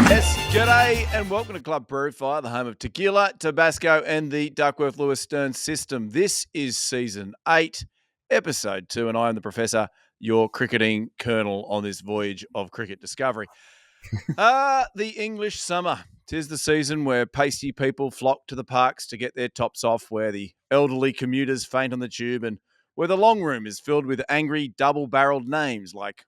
Yes, g'day and welcome to Club Prairie Fire, the home of Tequila, Tabasco and the Duckworth Lewis Stern system. This is Season 8, Episode 2, and I am the Professor, your cricketing colonel on this voyage of cricket discovery. The English summer. 'Tis the season where pasty people flock to the parks to get their tops off, where the elderly commuters faint on the tube, and where the long room is filled with angry double-barreled names like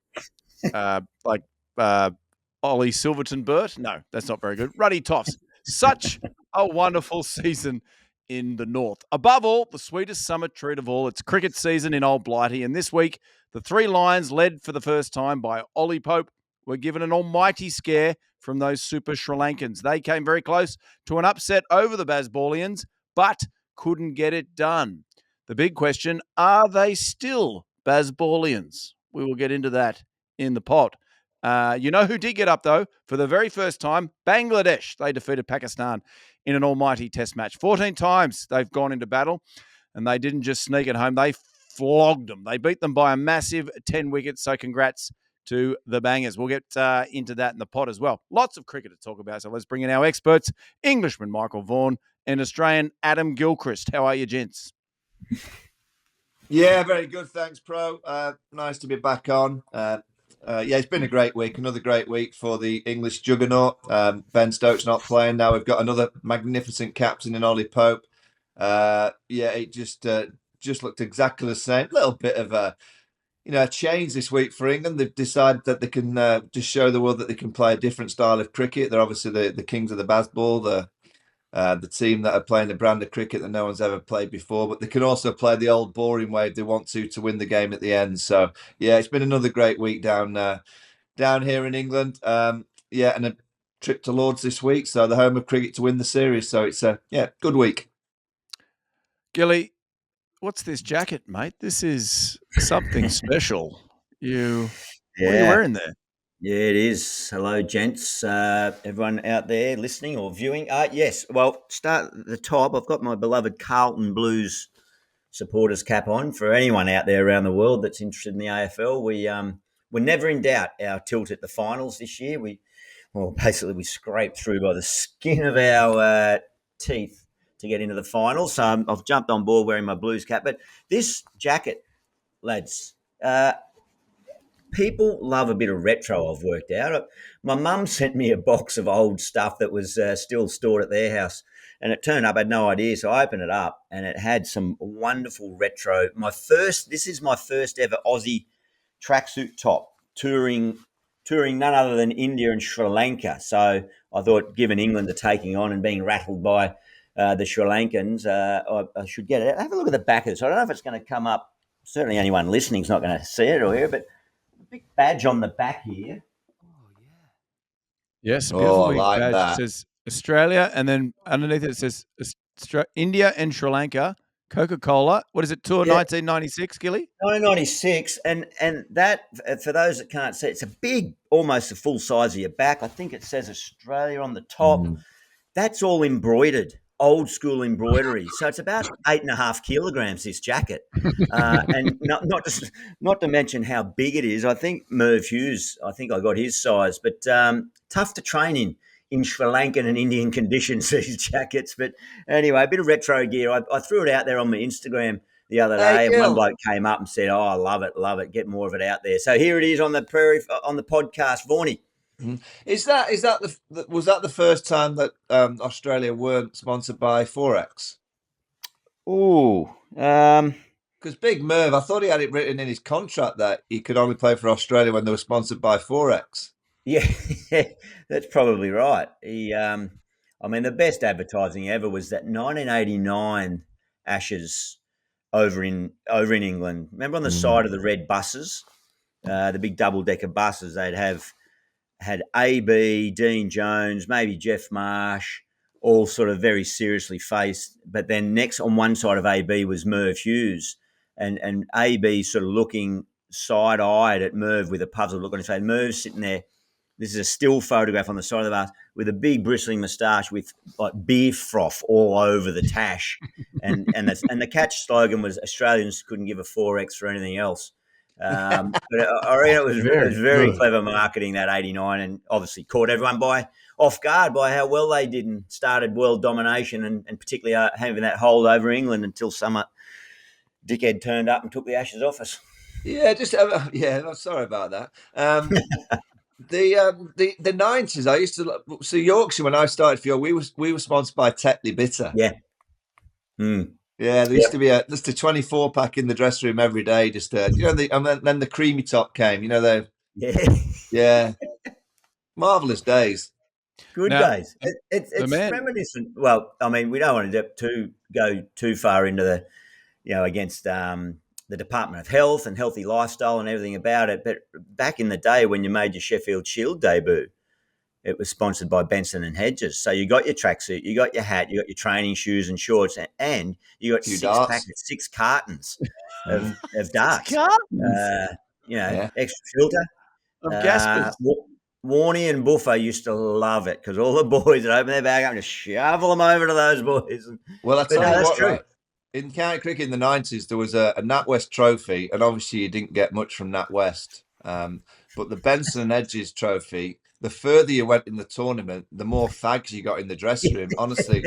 Ollie Silverton Burt. No, that's not very good. Ruddy Toffs. Such a wonderful season in the north. Above all, the sweetest summer treat of all. It's cricket season in Old Blighty, and this week, the Three Lions, led for the first time by Ollie Pope, were given an almighty scare from those Super Sri Lankans. They came very close to an upset over the Bazballions, but couldn't get it done. The big question, are they still Bazballions? We will get into that in the pod. You know who did get up, though, for the very first time? Bangladesh. They defeated Pakistan in an almighty test match. 14 times they've gone into battle, and they didn't just sneak it home. They flogged them. They beat them by a massive 10 wickets, so congrats to the Bangers. We'll get into that in the pod as well. Lots of cricket to talk about, so let's bring in our experts, Englishman Michael Vaughan and Australian Adam Gilchrist. How are you, gents? Yeah, very good. Thanks, Pro. Nice to be back on. It's been a great week. Another great week for the English juggernaut. Ben Stokes not playing. Now we've got another magnificent captain in Ollie Pope. It just looked exactly the same. Little bit of a change this week for England. They've decided that they can just show the world that they can play a different style of cricket. They're obviously the kings of the Bazball, the team that are playing the brand of cricket that no one's ever played before, but they can also play the old boring way if they want to win the game at the end. So it's been another great week down here in England. And a trip to Lords this week, so the home of cricket to win the series. So it's a good week. Gilly, what's this jacket, mate? This is something special. What are you wearing there? Yeah, it is. Hello, gents. Everyone out there listening or viewing. Yes. Well, start at the top. I've got my beloved Carlton Blues supporters cap on. For anyone out there around the world that's interested in the AFL, we're never in doubt. Our tilt at the finals this year. We scraped through by the skin of our teeth to get into the finals. So I've jumped on board wearing my Blues cap. But this jacket, lads. People love a bit of retro, I've worked out. My mum sent me a box of old stuff that was still stored at their house, and it turned up, I had no idea, so I opened it up, and it had some wonderful retro. This is my first ever Aussie tracksuit top, touring none other than India and Sri Lanka. So I thought, given England are taking on and being rattled by the Sri Lankans, I should get it. Have a look at the back of it. So I don't know if it's going to come up. Certainly anyone listening is not going to see it or hear it, but big badge on the back here. Oh, yeah. Yes, beautiful like badge. That. It says Australia, and then underneath it says India and Sri Lanka, Coca-Cola. What is it, Tour 1996, Gilly? 1996, and that, for those that can't see, it's a big, almost the full size of your back. I think it says Australia on the top. That's all embroidered. Old school embroidery, so it's about 8.5 kilograms. This jacket, and not to mention how big it is. I think Merv Hughes. I think I got his size, but tough to train in Sri Lankan and Indian conditions. These jackets, but anyway, a bit of retro gear. I threw it out there on my Instagram the other day, and one bloke came up and said, "Oh, I love it. Get more of it out there." So here it is on the prairie on the podcast, Vaughany. Was that the first time that Australia weren't sponsored by Forex? Oh, because Big Merv, I thought he had it written in his contract that he could only play for Australia when they were sponsored by Forex. Yeah, that's probably right. The best advertising ever was that 1989 Ashes over in England. Remember on the side of the red buses, the big double-decker buses, had AB, Dean Jones, maybe Jeff Marsh, all sort of very seriously faced. But then next on one side of AB was Merv Hughes, and AB sort of looking side-eyed at Merv with a puzzled look on his face. Merv's sitting there. This is a still photograph on the side of the bus with a big bristling moustache with like beer froth all over the tash. And the catch slogan was Australians couldn't give a 4X for anything else. But I reckon it was very clever marketing, that 89, and obviously caught everyone off guard by how well they did and started world domination and particularly having that hold over England until some dickhead turned up and took the Ashes off us. Yeah, I'm sorry about that. The 90s, I used to Yorkshire when I started for York, we were sponsored by Tequila Bitter. Yeah. Yeah, there used to be just a 24 pack in the dressing room every day. Just and then the creamy top came. Yeah, marvelous days. Good days. It's reminiscent. Well, I mean, we don't want to go too far into the, against the Department of Health and healthy lifestyle and everything about it. But back in the day when you made your Sheffield Shield debut, it was sponsored by Benson and Hedges. So you got your tracksuit, you got your hat, you got your training shoes and shorts, and you got six cartons of darts. Extra filter. Of gaspers. Vaughany and Buffer used to love it because all the boys would open their bag up and just shovel them over to those boys. Well, I tell you what, right? In county cricket in the 90s, there was a NatWest trophy, and obviously you didn't get much from NatWest. But the Benson and Hedges trophy, the further you went in the tournament, the more fags you got in the dressing room. Honestly,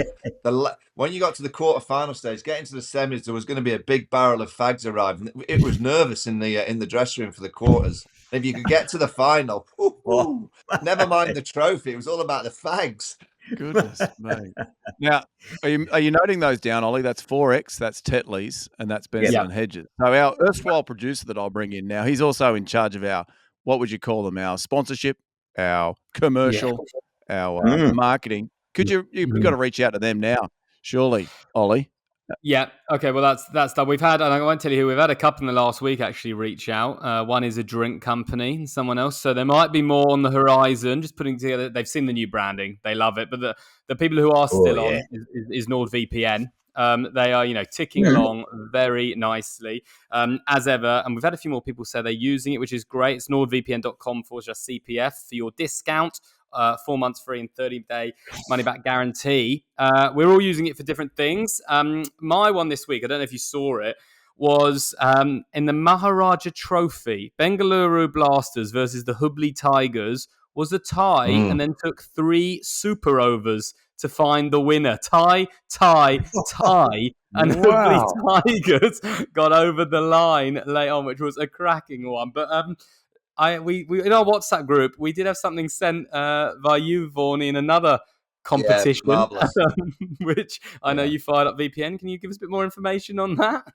when you got to the quarter-final stage, getting to the semis, there was going to be a big barrel of fags arriving. It was nervous in the dressing room for the quarters. If you could get to the final, never mind the trophy. It was all about the fags. Goodness me. Now, are you noting those down, Ollie? That's 4X, that's Tetley's, and that's Benson and Hedges. So our erstwhile producer that I'll bring in now, he's also in charge of our, what would you call them, our sponsorship, our commercial, our marketing. You've got to reach out to them now, surely, Ollie. Yeah. Okay. Well, that's done. We've had, and I won't tell you who, we've had a couple in the last week actually reach out. One is a drink company and someone else. So there might be more on the horizon, just putting together. They've seen the new branding. They love it. But the people who are still on is NordVPN. They are, ticking along very nicely, as ever. And we've had a few more people say they're using it, which is great. It's nordvpn.com/CPF for your discount. 4 months free and 30-day money-back guarantee. We're all using it for different things. My one this week, I don't know if you saw it, was in the Maharaja Trophy, Bengaluru Blasters versus the Hubli Tigers was a tie and then took 3 super overs to find the winner. Tie, and Hubli Tigers got over the line late on, which was a cracking one. But we in our WhatsApp group, we did have something sent by you, Vaughany, in another competition, which I know you fired up VPN. Can you give us a bit more information on that?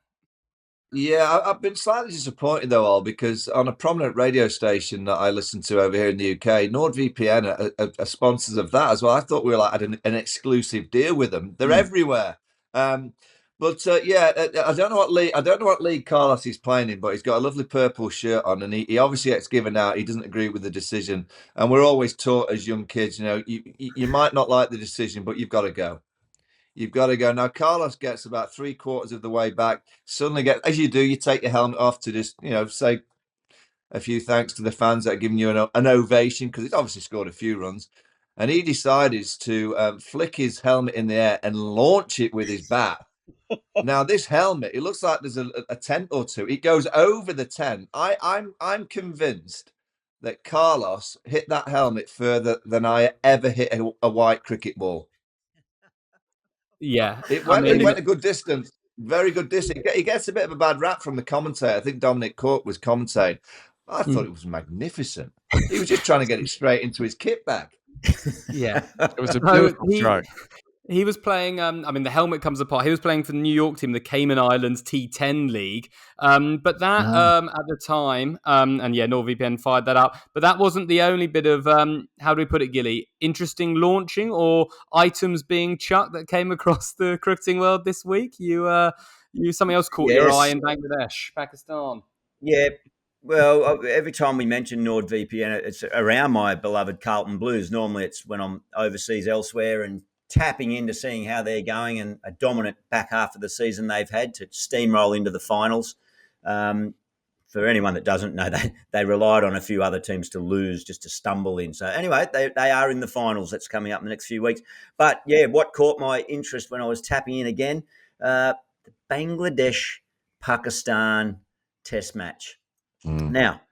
Yeah, I've been slightly disappointed though, Al, because on a prominent radio station that I listen to over here in the UK, NordVPN are sponsors of that as well. I thought we had an exclusive deal with them. They're everywhere. I don't know what league Carlos is playing in, but he's got a lovely purple shirt on, and he obviously gets given out. He doesn't agree with the decision, and we're always taught as young kids, you might not like the decision, but you've got to go. You've got to go. Now, Carlos gets about 3/4 of the way back. Suddenly, as you do, you take your helmet off to just, say a few thanks to the fans that are giving you an ovation, because he's obviously scored a few runs. And he decided to flick his helmet in the air and launch it with his bat. Now, this helmet, it looks like there's a tent or two. It goes over the tent. I'm convinced that Carlos hit that helmet further than I ever hit a white cricket ball. Yeah, it went a good distance, very good distance. He gets a bit of a bad rap from the commentator. I think Dominic Cork was commentating. I thought it was magnificent. He was just trying to get it straight into his kit bag. Yeah, it was a beautiful stroke. He was playing, the helmet comes apart. He was playing for the New York team, the Cayman Islands T10 League. But that, at the time, NordVPN fired that up. But that wasn't the only bit of, how do we put it, Gilly? Interesting launching or items being chucked that came across the cricketing world this week? Something else caught your eye in Bangladesh, Pakistan. Yeah. Well, every time we mention NordVPN, it's around my beloved Carlton Blues. Normally it's when I'm overseas elsewhere and tapping into seeing how they're going, and a dominant back half of the season they've had to steamroll into the finals. For anyone that doesn't know, they relied on a few other teams to lose just to stumble in. So anyway, they are in the finals. That's coming up in the next few weeks. But yeah, what caught my interest when I was tapping in again, the Bangladesh-Pakistan test match. Now,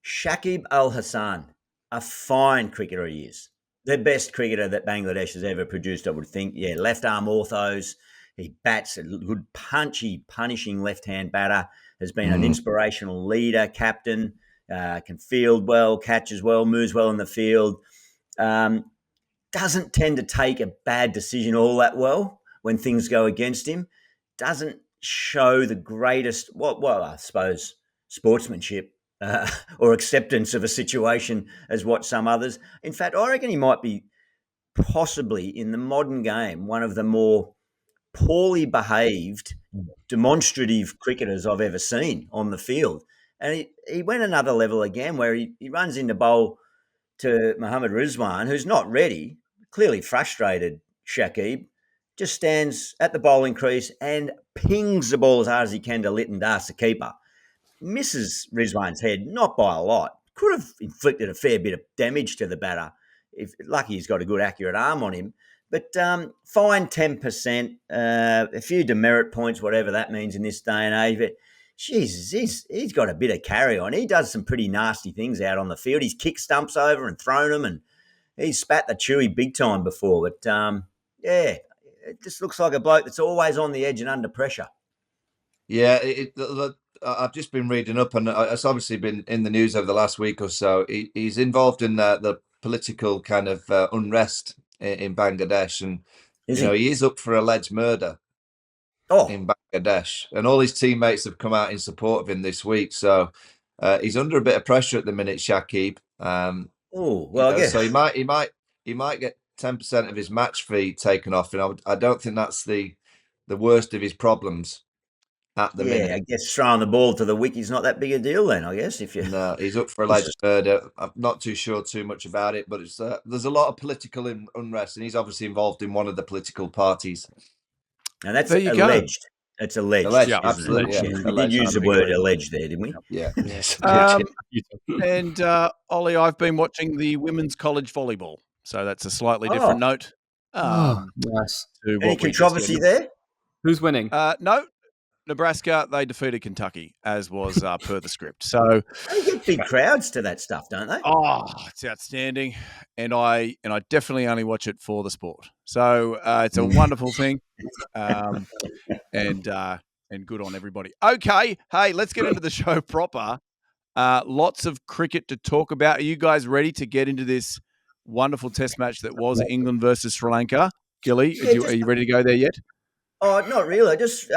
Shakib Al Hasan, a fine cricketer he is. The best cricketer that Bangladesh has ever produced, I would think. Yeah, left arm orthos. He bats a good punchy, punishing left-hand batter. Has been an inspirational leader, captain, can field well, catches well, moves well in the field. Doesn't tend to take a bad decision all that well when things go against him. Doesn't show the greatest, well, I suppose, sportsmanship or acceptance of a situation as what some others. In fact, I reckon he might be possibly in the modern game one of the more poorly behaved, demonstrative cricketers I've ever seen on the field. And he went another level again where he runs into bowl to Mohammed Rizwan, who's not ready, clearly frustrated. Shakib just stands at the bowling crease and pings the ball as hard as he can to Litton Das, the keeper. Misses Rizwan's head, not by a lot. Could have inflicted a fair bit of damage to the batter. If lucky he's got a good accurate arm on him. But fine 10%, a few demerit points, whatever that means in this day and age. But Jesus, he's got a bit of carry on. He does some pretty nasty things out on the field. He's kicked stumps over and thrown them, and he's spat the chewy big time before. But, yeah, it just looks like a bloke that's always on the edge and under pressure. Yeah, I've just been reading up, and it's obviously been in the news over the last week or so. He's involved in the political kind of unrest in Bangladesh, and he is up for alleged murder in Bangladesh, and all his teammates have come out in support of him this week. So he's under a bit of pressure at the minute, Shakib. So he might get 10% of his match fee taken off, and I don't think that's the worst of his problems at the minute. I guess throwing the ball to the wicket's not that big a deal then, I guess. No, he's up for alleged murder. I'm not too sure too much about it, but it's there's a lot of political unrest, and he's obviously involved in one of the political parties. And that's alleged. It's alleged. Yeah, absolutely. Yeah. We did use the word alleged there, didn't we? Yeah. And Ollie, I've been watching the women's college volleyball, so that's a slightly different note. Nice. Any controversy there? Who's winning? No. Nebraska, they defeated Kentucky, as was per the script. So they get big crowds to that stuff, don't they? Oh, it's outstanding, and I definitely only watch it for the sport. So it's a wonderful thing, and good on everybody. Okay, hey, let's get into the show proper. Lots of cricket to talk about. Are you guys ready to get into this wonderful Test match that was England versus Sri Lanka? Gilly, are you ready to go there yet? Oh, not really. Just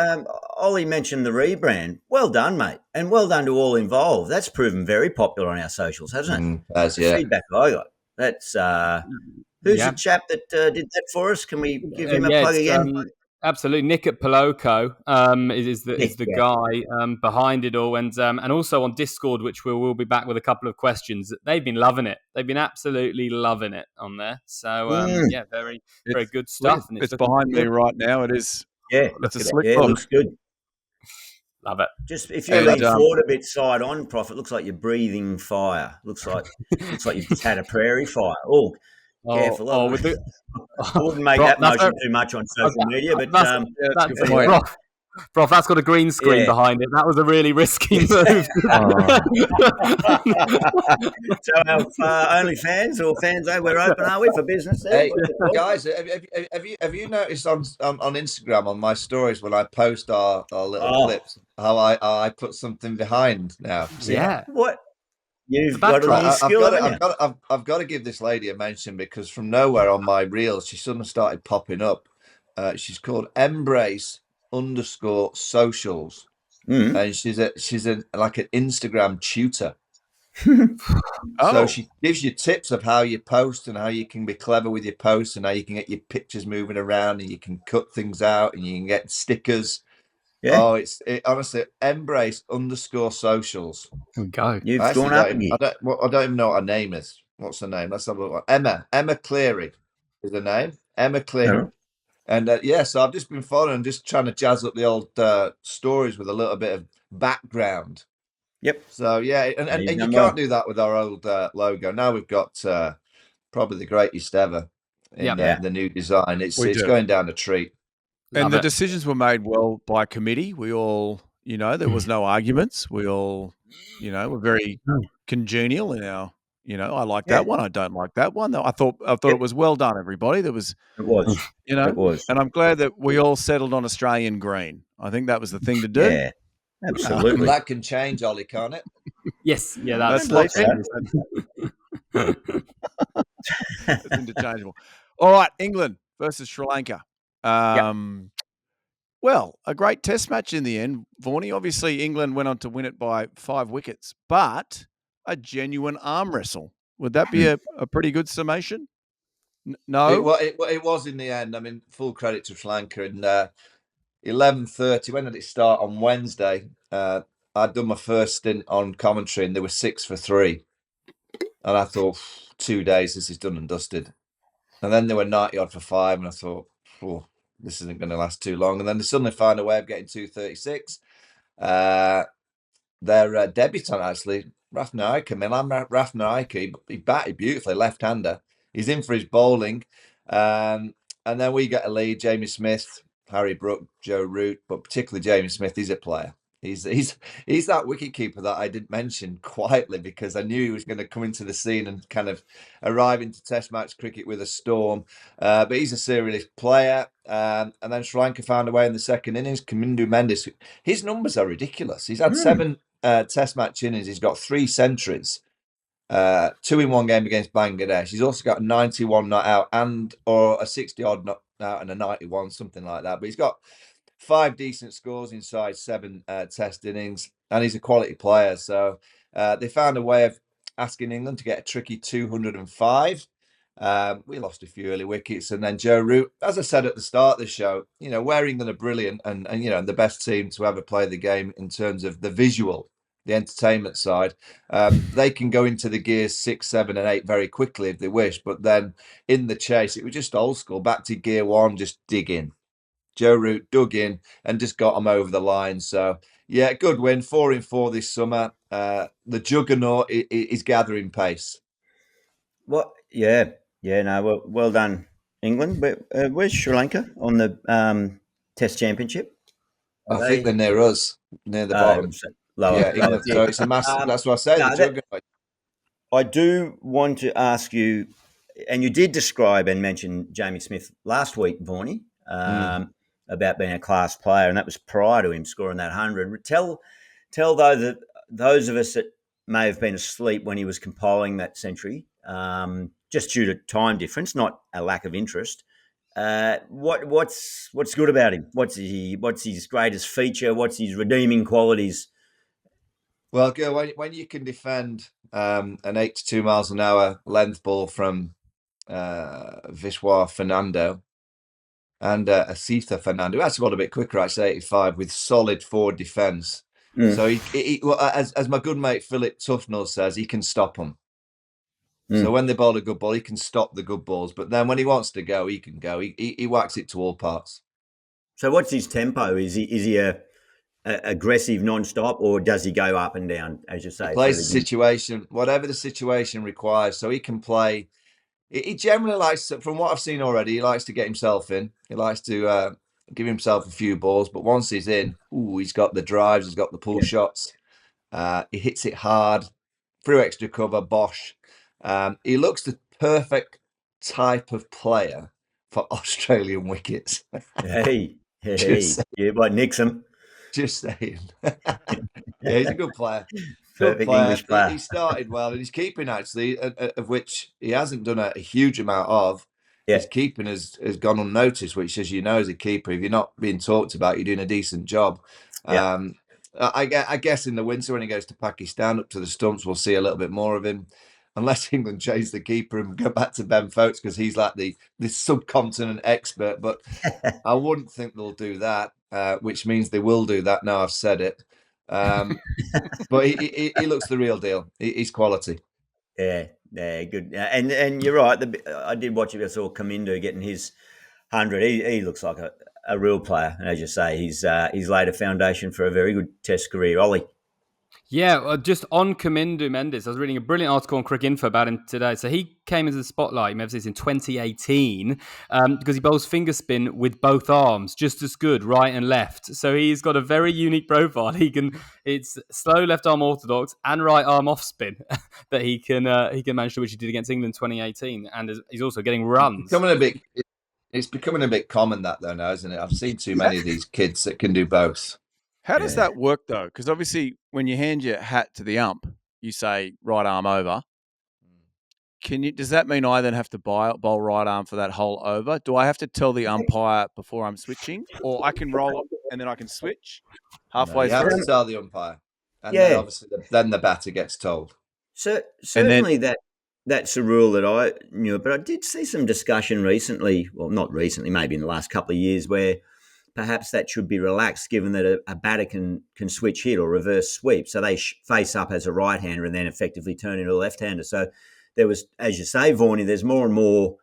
Ollie mentioned the rebrand. Well done, mate, and well done to all involved. That's proven very popular on our socials, hasn't it? That's yeah. Feedback I got. That's who's the chap that did that for us? Can we give him a plug again? Absolutely, Nick at Poloco is the guy behind it all, and also on Discord, which we'll be back with a couple of questions. They've been loving it. They've been absolutely loving it on there. So very good stuff. And it's behind me right now. It is. Yeah, it's a slick look. It looks good. Love it. Just if you lean forward a bit side on, Prof, it looks like you're breathing fire. Looks like you've just had a prairie fire. Oh, careful. I wouldn't make that motion too much on social media, but Prof, that's got a green screen behind it. That was a really risky move. So our only fans or fans, we're open, are we, for business? Hey, guys, have you noticed on Instagram, on my stories, when I post our little clips, how I put something behind now? What? You've got a new skill, I've got to give this lady a mention, because from nowhere on my reels, she suddenly started popping up. She's called Embrace_socials, and she's like an Instagram tutor. So she gives you tips of how you post and how you can be clever with your posts and how you can get your pictures moving around and you can cut things out and you can get stickers. Yeah. Oh, honestly, Embrace_socials. Go. You've gone up. I don't even know what her name is. What's her name? Let's have a look. Emma Cleary is her name. Emma Cleary. And so I've just been following, just trying to jazz up the old stories with a little bit of background. Yep. So and you can't do that with our old logo. Now we've got probably the greatest ever in the new design. It's going down a treat. And the decisions were made well by committee. We all, there was no arguments. We all We're very congenial in our. I like Yeah. that one. I don't like that one. I thought Yep. it was well done, everybody. There was, It was. It was. and I'm glad that we all settled on Australian green. I think that was the thing to do. Yeah. Absolutely. That can change, Ollie, can't it? Yes, yeah, I that's don't locked believe in. It's interchangeable. All right, England versus Sri Lanka. Well, a great test match in the end, Vaughany. Obviously, England went on to win it by 5 wickets, but a genuine arm wrestle. Would that be a pretty good summation? No? It was in the end. I mean, full credit to Sri Lanka. And 11:30, when did it start? On Wednesday. I'd done my first stint on commentary and they were 6 for 3. And I thought, 2 days, this is done and dusted. And then they were 90 odd for 5. And I thought, oh, this isn't going to last too long. And then they suddenly found a way of getting 236. Their debutant, actually, Milan Rathnayake, he batted beautifully, left-hander. He's in for his bowling. And then we get a lead. Jamie Smith, Harry Brook, Joe Root, but particularly Jamie Smith, he's a player. He's that wicketkeeper that I didn't mention quietly because I knew he was going to come into the scene and kind of arrive into Test match cricket with a storm. But he's a serious player. And then Sri Lanka found a way in the second innings. Kamindu Mendis, his numbers are ridiculous. He's had 7 Test match innings. He's got 3 centuries. 2 in 1 game against Bangladesh. He's also got a 91 not out or a 60 odd not out and a 91, something like that. But he's got 5 decent scores inside 7 Test innings, and he's a quality player. So they found a way of asking England to get a tricky 205. We lost a few early wickets, and then Joe Root, as I said at the start of the show, where England are brilliant and the best team to ever play the game in terms of the visual, the entertainment side, they can go into the gears 6, 7, and 8 very quickly if they wish. But then in the chase, it was just old school, back to gear 1, just dig in. Joe Root dug in and just got them over the line. So, yeah, good win, 4 in 4 this summer. The juggernaut is gathering pace. Well, yeah, no, well done, England. Where's Sri Lanka on the Test Championship? I think they're near us, near the bottom. Lower. Yeah, England. So it's a massive. That's what I say. The juggernaut. I do want to ask you, and you did describe and mention Jamie Smith last week, Vaughany, about being a class player, and that was prior to him scoring that 100. Tell those of us that may have been asleep when he was compiling that century, just due to time difference, not a lack of interest. What's good about him? What's his greatest feature? What's his redeeming qualities? Well, when you can defend an 82 miles an hour length ball from Vishwa Fernando and Asitha Fernando, who actually got a bit quicker, actually 85, with solid forward defence. So as my good mate Philip Tufnell says, he can stop them. So when they bowl a good ball, he can stop the good balls. But then when he wants to go, he can go. He whacks it to all parts. So what's his tempo? Is he a aggressive non-stop, or does he go up and down, as you say? He plays the situation, whatever the situation requires. So he can play. He generally likes to, from what I've seen already, he likes to get himself in. He likes to give himself a few balls. But once he's in, he's got the drives, he's got the pull shots. He hits it hard, through extra cover, bosh. He looks the perfect type of player for Australian wickets. Hey, but Nixon. Just saying. Yeah, he's a good player. Perfect English player. He started well, and his keeping, actually, of which he hasn't done a huge amount of. Yeah. His keeping has gone unnoticed, which, as you know, as a keeper, if you're not being talked about, you're doing a decent job. Yeah. I guess in the winter when he goes to Pakistan up to the stumps, we'll see a little bit more of him. Unless England change the keeper and go back to Ben Folkes, because he's like the subcontinent expert. But I wouldn't think they'll do that, which means they will do that now I've said it. But he looks the real deal. He's quality. Yeah, good. And you're right. I did watch it. I saw Kamindu getting his 100. He looks like a real player. And as you say, he's laid a foundation for a very good Test career. Ollie. Yeah, just on Kamindu Mendis, I was reading a brilliant article on Crick Info about him today. So he came into the spotlight, in 2018, because he bowls finger spin with both arms, just as good, right and left. So he's got a very unique profile. It's slow left arm orthodox and right arm off spin that he can manage to, which he did against England 2018, and he's also getting runs. It's becoming a bit common that though now, isn't it? I've seen too many of these kids that can do both. How does that work, though? Because obviously, when you hand your hat to the ump, you say right arm over. Does that mean I then have to bowl right arm for that whole over? Do I have to tell the umpire before I'm switching, or I can roll it and then I can switch halfway you have through? to tell the umpire, and then obviously then the batter gets told. So certainly that's a rule that I knew, but I did see some discussion recently. Well, not recently, maybe in the last couple of years, where perhaps that should be relaxed, given that a batter can switch hit or reverse sweep. So they face up as a right-hander and then effectively turn into a left-hander. So there was, as you say, Vaughany, there's more and more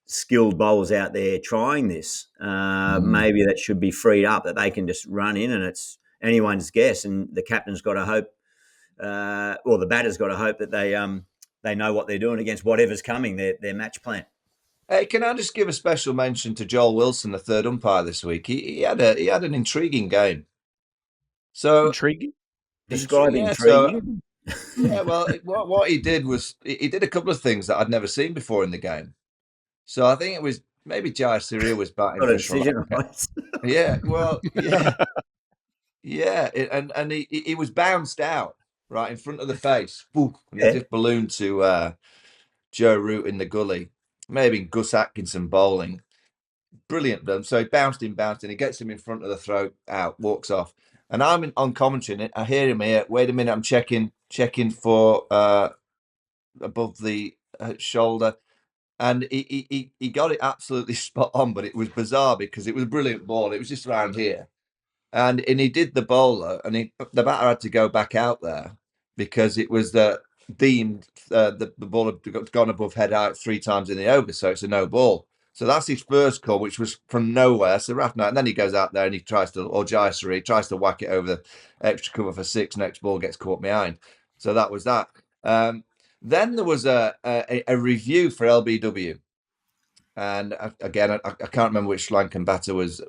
skilled bowlers out there trying this. Maybe that should be freed up, that they can just run in and it's anyone's guess. And the captain's got to hope, or the batter's got to hope that they know what they're doing against whatever's coming, their match plan. Hey, can I just give a special mention to Joel Wilson, the third umpire this week? He had an intriguing game. So intriguing. Describing intriguing. Well, what he did was he did a couple of things that I'd never seen before in the game. So I think it was maybe Jai Surya was batting for Sri Lanka. And he was bounced out right in front of the face. He just ballooned to Joe Root in the gully. Maybe Gus Atkinson bowling. Brilliant. So he bounced in. He gets him in front of the throat, out, walks off. And I'm on commentary and I hear him here. Wait a minute, I'm checking for above the shoulder. And he got it absolutely spot on, but it was bizarre because it was a brilliant ball. It was just around here. And he did the bowler, and the batter had to go back out there because it was deemed the ball had gone above head height 3 times in the over, so it's a no ball. So that's his first call, which was from nowhere. So Rafnat, and then he goes out there and he tries to, or Jayasuri, tries to whack it over the extra cover for 6. Next ball gets caught behind. So that was that. Then there was a review for LBW. And again, I can't remember which Sri Lankan batter was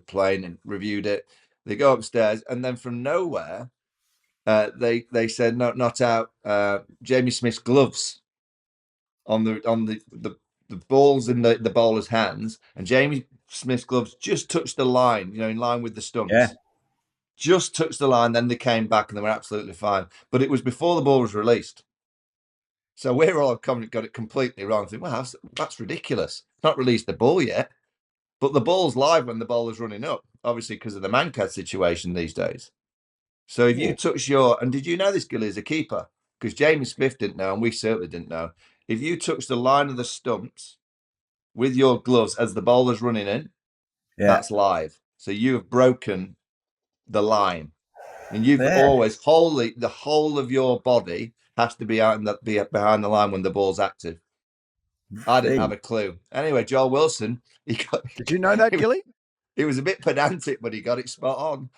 playing and reviewed it. They go upstairs, and then from nowhere, they said no, not out. Jamie Smith's gloves on the balls in the bowler's hands, and Jamie Smith's gloves just touched the line, in line with the stumps. Yeah. Just touched the line. Then they came back and they were absolutely fine. But it was before the ball was released. So we're all got it completely wrong. Thinking, well, that's ridiculous. Not released the ball yet, but the ball's live when the bowler's running up, obviously because of the Mankad situation these days. So if you touch and did you know this, Gilly, as a keeper? Because Jamie Smith didn't know, and we certainly didn't know. If you touch the line of the stumps with your gloves as the bowler's running in, that's live. So you have broken the line. And you've always, the whole of your body has to be behind the line when the ball's active. I didn't have a clue. Anyway, Joel Wilson, Did you know that, Gilly? He was a bit pedantic, but he got it spot on.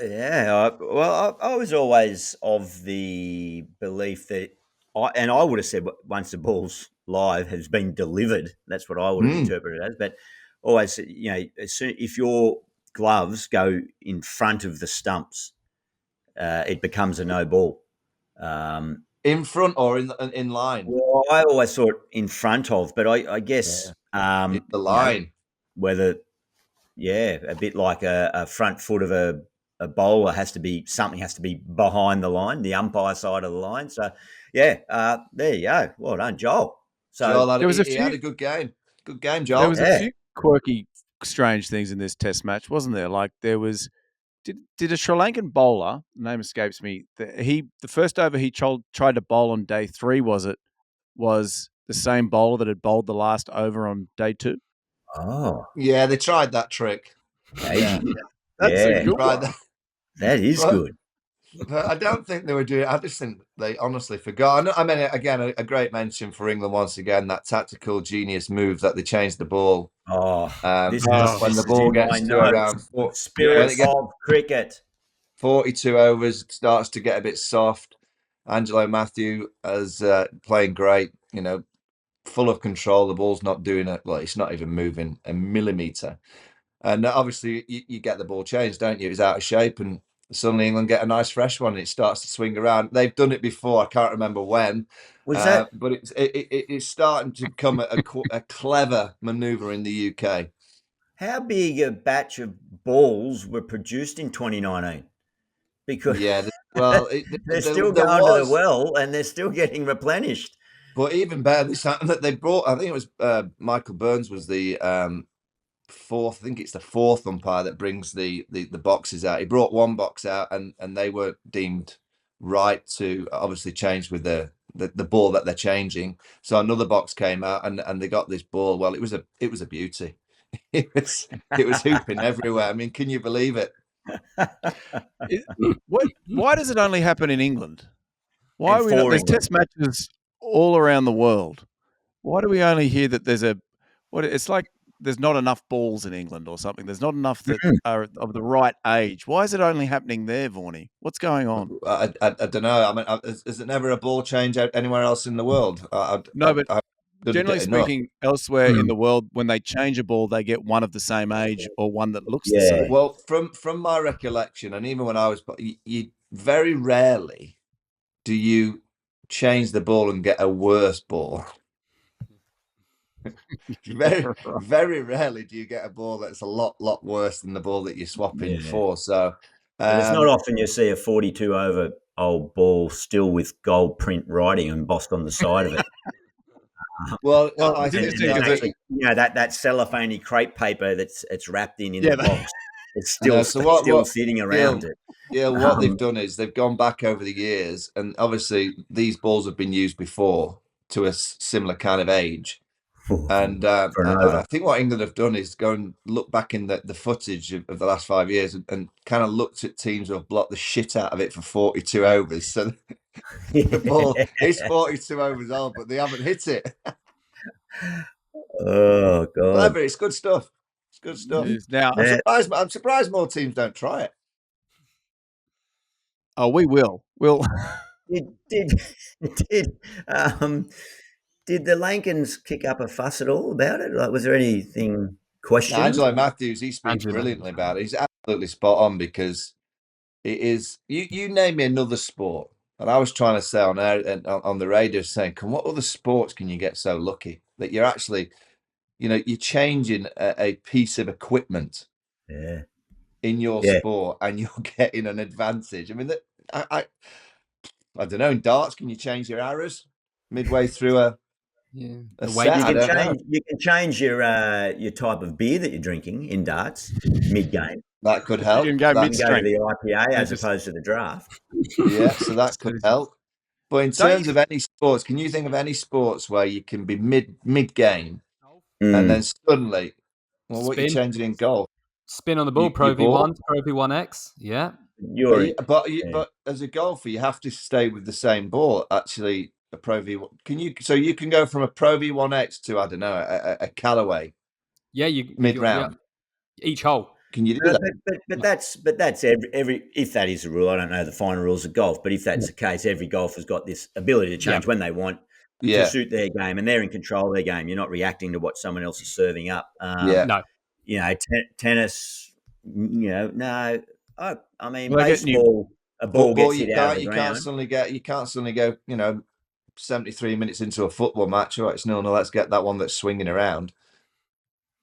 Yeah, I was always of the belief that, I would have said once the ball's live has been delivered, that's what I would have interpreted it as. But always, if your gloves go in front of the stumps, it becomes a no ball. In front or in line? Well, I always thought in front of, but I guess the line. Whether, a bit like a front foot of a bowler something has to be behind the line, the umpire side of the line. So, there you go. Well done, Joel. So Joel he had a good game. Good game, Joel. There was a few quirky, strange things in this Test match, wasn't there? Like there was. Did a Sri Lankan bowler, name escapes me, the first over he tried to bowl on day 3, was the same bowler that had bowled the last over on day 2? Oh. Yeah, they tried that trick. Yeah. That's a good one. That is good. But I don't think they were doing it. I just think they honestly forgot. I mean, again, a great mention for England once again, that tactical genius move that they changed the ball. When the ball gets to around 4. Spirit of cricket. 42 overs, starts to get a bit soft. Angelo Matthew is playing great, full of control. The ball's not doing it. Well, it's not even moving a millimetre. And obviously, you get the ball changed, don't you? It's out of shape, and suddenly England get a nice fresh one, and it starts to swing around. They've done it before. I can't remember when. Was that? But it's starting to become a clever manoeuvre in the UK. How big a batch of balls were produced in 2019? Because well, they're still going to the well and they're still getting replenished. But even better, this time that they brought, I think it was Michael Burns was the fourth. I think it's the fourth umpire that brings the boxes out. He brought one box out, and they were deemed right to obviously change with the ball that they're changing. So another box came out, and they got this ball. Well, it was a beauty. It was hooping everywhere. I mean, can you believe it? Why does it only happen in England? Why are we not? There's test matches all around the world. Why do we only hear that there's it's like there's not enough balls in England or something? There's not enough that are of the right age. Why is it only happening there, Vaughany? What's going on? I don't know. I mean, is it never a ball change out anywhere else in the world? No, but generally speaking, elsewhere in the world, when they change a ball, they get one of the same age or one that looks the same. Well, from my recollection, and even when I was, you very rarely do you change the ball and get a worse ball. Very rarely do you get a ball that's a lot worse than the ball that you're swapping for. So it's not often you see a 42 over old ball still with gold print writing embossed on the side of it. Well, I think actually, that cellophane crepe paper it's wrapped in the box. It's still still sitting around it. Yeah, what they've done is they've gone back over the years, and obviously these balls have been used before to a similar kind of age. And I think what England have done is go and look back in the footage of the last 5 years and kind of looked at teams who have blocked the shit out of it for 42 overs. So the ball is 42 overs old, but they haven't hit it. Oh God! Clever. It's good stuff. It's good stuff. Now I'm surprised more teams don't try it. Oh, we will. We'll. Did the Lankans kick up a fuss at all about it? Like, was there anything questioned? Angelo Matthews, he speaks brilliantly about it. He's absolutely spot on, because it is. You name me another sport, and I was trying to say on air and on the radio, saying, what other sports can you get so lucky that you're actually, you're changing a piece of equipment in your sport, and you're getting an advantage. I mean, I don't know. In darts, can you change your arrows midway through a set? You can change your type of beer that you're drinking in darts mid game. That could help. You can go mid-strength. To the IPA as opposed to the draft. Yeah, so that could help. But in terms of any sports, can you think of any sports where you can be mid game and then suddenly, what are you changing in golf? Spin on the ball, Pro V1, Pro V1X. Yeah. But as a golfer, you have to stay with the same ball. Actually, a Pro V1. So you can go from a Pro V1X to, I don't know, a Callaway. Yeah, you mid round each hole. Can you do that? But that's every if that is the rule. I don't know the final rules of golf, but if that's the case, every golfer's got this ability to change when they want to suit their game, and they're in control of their game. You're not reacting to what someone else is serving up. No, tennis. No. I mean, baseball. A ball gets hit out of the ground. You can't suddenly go. 73 minutes into a football match. All right, it's 0-0. Let's get that one that's swinging around.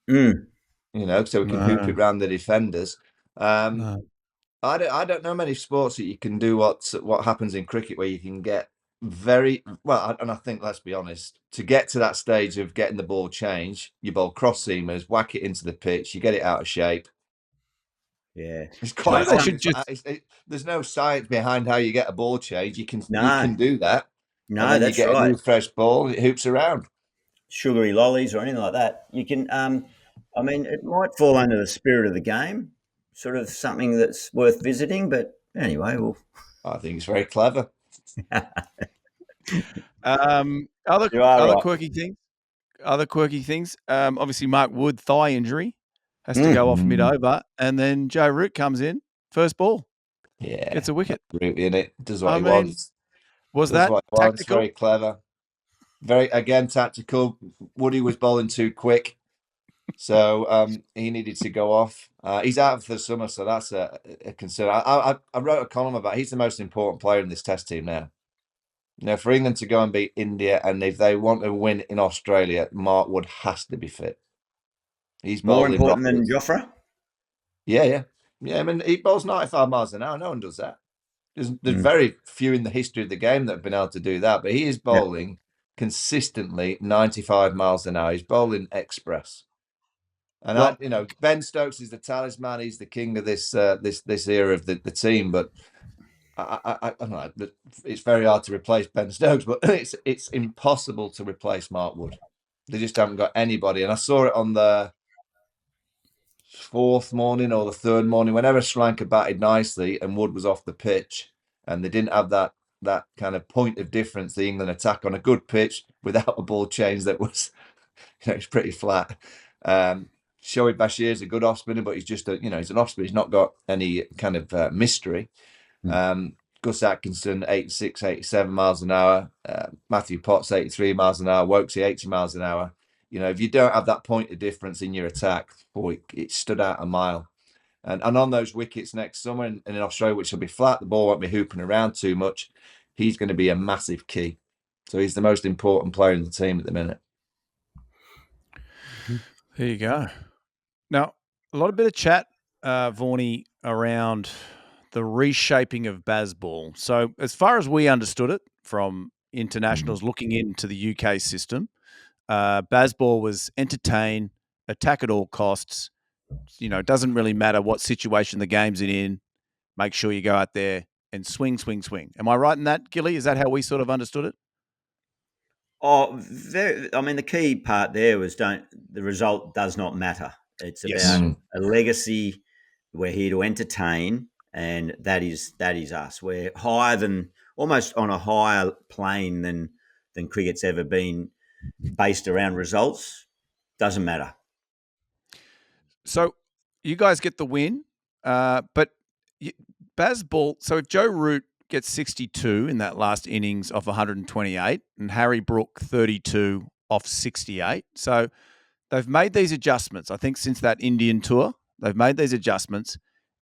So we can hoop it around the defenders. I don't know many sports that you can do what happens in cricket, where you can get very well. And I think, let's be honest, to get to that stage of getting the ball changed, you bowl cross seamers, whack it into the pitch, you get it out of shape. Yeah, it's quite. There's no science behind how you get a ball change. You can do that. No, that's you get right. a new fresh ball, it hoops around. Sugary lollies or anything like that. You can. I mean, it might fall under the spirit of the game, sort of something that's worth visiting. But anyway, I think it's very clever. Other quirky things. Obviously, Mark Wood thigh injury has to go off mid over, and then Joe Root comes in first ball. Yeah, Gets a wicket. absolutely, and it does what I he mean, wants. was Does that what he wants. tactical? Very clever. Very again tactical. Woody was bowling too quick, so he needed to go off. He's out for the summer, so that's a concern. I wrote a column about he's the most important player in this Test team now. For England to go and beat India, and if they want to win in Australia, Mark Wood has to be fit. He's More bowling important than rockets. Jofra? Yeah. I mean, he bowls 95 miles an hour. No one does that. There's very few in the history of the game that have been able to do that, but he is bowling consistently 95 miles an hour. He's bowling express. And Well, Ben Stokes is the talisman. He's the king of this era of the team. But I don't know. It's very hard to replace Ben Stokes, but it's impossible to replace Mark Wood. They just haven't got anybody. And I saw it on the fourth morning or the third morning, whenever Sri Lanka batted nicely and Wood was off the pitch, and they didn't have that kind of point of difference, the England attack on a good pitch without a ball change that was, it's pretty flat. Shoaib Bashir is a good off spinner, but he's just he's an off spinner. He's not got any kind of mystery. Gus Atkinson, 86, 87 miles an hour. Matthew Potts, 83 miles an hour. Wokesy, 80 miles an hour. If you don't have that point of difference in your attack, boy, it stood out a mile. And on those wickets next summer and in Australia, which will be flat, the ball won't be hooping around too much. He's going to be a massive key. So he's the most important player in the team at the minute. There you go. Now, a lot of bit of chat, Vaughany, around the reshaping of Bazball. So as far as we understood it from internationals looking into the UK system, Bazball was entertain, attack at all costs. It doesn't really matter what situation the game's in. Make sure you go out there and swing, swing, swing. Am I right in that, Gilly? Is that how we sort of understood it? The key part there was the result does not matter. It's about a legacy. We're here to entertain, and that is us. We're almost on a higher plane than cricket's ever been, based around results. Doesn't matter. So you guys get the win, but Bazball. So if Joe Root gets 62 in that last innings off 128, and Harry Brook 32 off 68, so they've made these adjustments. I think since that Indian tour, they've made these adjustments,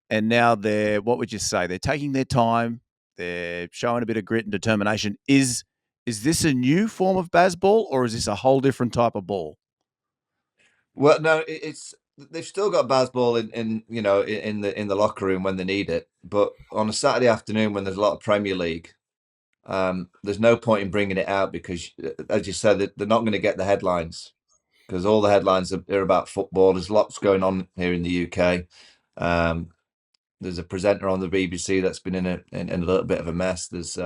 and now they're, what would you say? They're taking their time. They're showing a bit of grit and determination. Is this a new form of Bazball, or is this a whole different type of ball? Well, no, they've still got Bazball in the locker room when they need it. But on a Saturday afternoon when there's a lot of Premier League, there's no point in bringing it out because, as you said, they're not going to get the headlines because all the headlines are about football. There's lots going on here in the UK. There's a presenter on the BBC that's been in a little bit of a mess. There's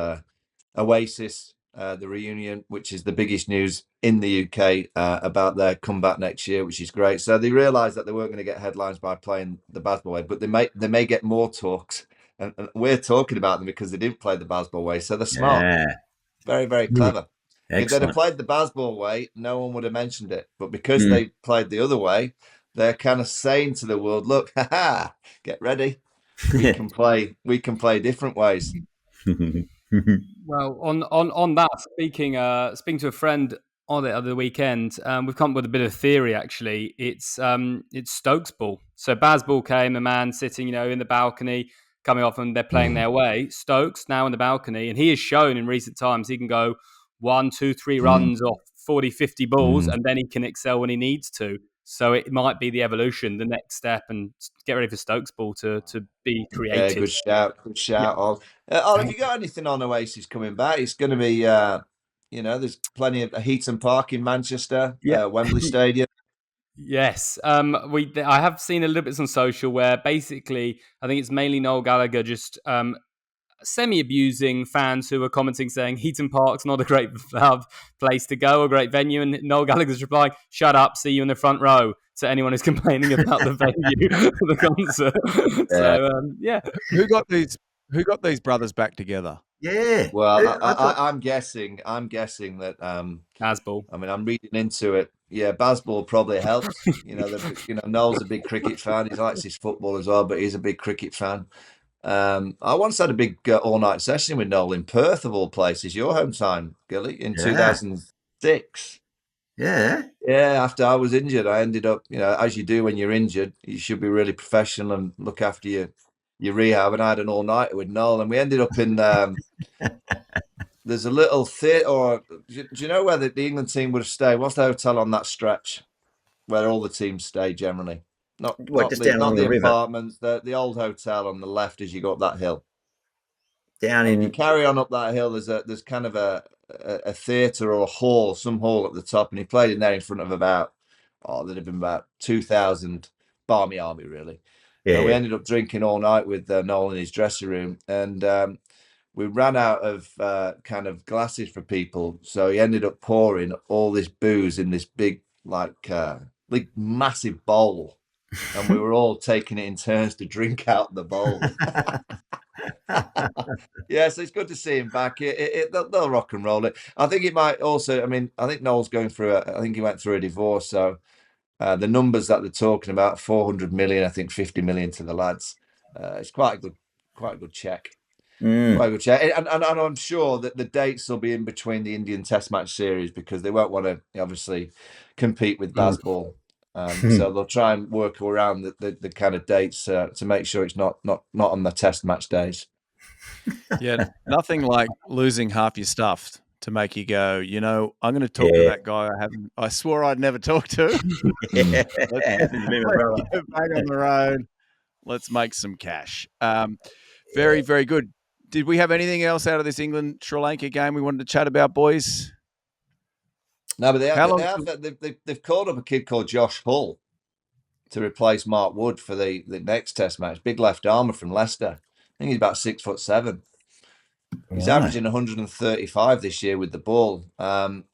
Oasis, the reunion, which is the biggest news in the UK about their comeback next year, which is great. So they realised that they weren't going to get headlines by playing the Bazball way, but they may get more talks. And we're talking about them because they didn't play the Bazball way. So they're smart. Yeah. Very, very clever. Excellent. If they'd have played the Bazball way, no one would have mentioned it. But because they played the other way, they're kind of saying to the world, look, get ready. We can play different ways. Well, on that, speaking to a friend on it the weekend, we've come up with a bit of theory. Actually, it's Stokes ball. So Bazball came, a man sitting, in the balcony, coming off, and they're playing their way. Stokes now in the balcony, and he has shown in recent times he can go 1, 2, 3 runs off 40, 50 balls, and then he can excel when he needs to. So it might be the evolution, the next step, and get ready for Stokes ball to be creative. Yeah, good shout. Yeah. Have you got anything on Oasis coming back? It's going to be, there's plenty of Heaton Park in Manchester, Wembley Stadium. Yes, I have seen a little bit on social where basically I think it's mainly Noel Gallagher just semi-abusing fans who are commenting saying Heaton Park's not a great place to go, a great venue, and Noel Gallagher's replying, "Shut up, see you in the front row." To anyone who's complaining about the venue for the concert. So Who got these brothers back together? Yeah. Well, I'm guessing that Bazball. I mean, I'm reading into it. Yeah, Bazball probably helped. Noel's a big cricket fan. He likes his football as well, but he's a big cricket fan. I once had a big all-night session with Noel in Perth, of all places, your hometown, Gilly, in 2006. Yeah. Yeah, after I was injured, I ended up, as you do when you're injured, you should be really professional and look after your rehab. And I had an all-nighter with Noel, and we ended up in there's a little theatre, or do you know where the England team would have stayed? What's the hotel on that stretch where all the teams stay generally? Not Just down along the the river? apartments, the old hotel on the left as you go up that hill. Down And in... you carry on up that hill, there's kind of a theatre or a hall, some hall at the top, and he played in there in front of there'd have been about 2,000 Barmy Army, really. And we ended up drinking all night with Noel in his dressing room, and we ran out of kind of glasses for people, so he ended up pouring all this booze in this big, massive bowl, and we were all taking it in turns to drink out the bowl. Yeah, so it's good to see him back. They'll rock and roll it. I think it might also. I mean, I think Noel's going through. I think he went through a divorce, so the numbers that they're talking about, 400 million, I think 50 million to the lads. It's quite a good check. Quite a good check, and I'm sure that the dates will be in between the Indian Test match series because they won't want to obviously compete with Bazball. So they'll try and work around the kind of dates to make sure it's not on the Test match days. Yeah, nothing like losing half your stuff to make you go, I'm going to talk to that guy I swore I'd never talk to. Let's get back on the road. Let's make some cash. Very, very good. Did we have anything else out of this England-Sri Lanka game we wanted to chat about, boys? No, but they've called up a kid called Josh Hull to replace Mark Wood for the next Test match. Big left armer from Leicester. I think he's about 6'7". He's averaging 135 this year with the ball. And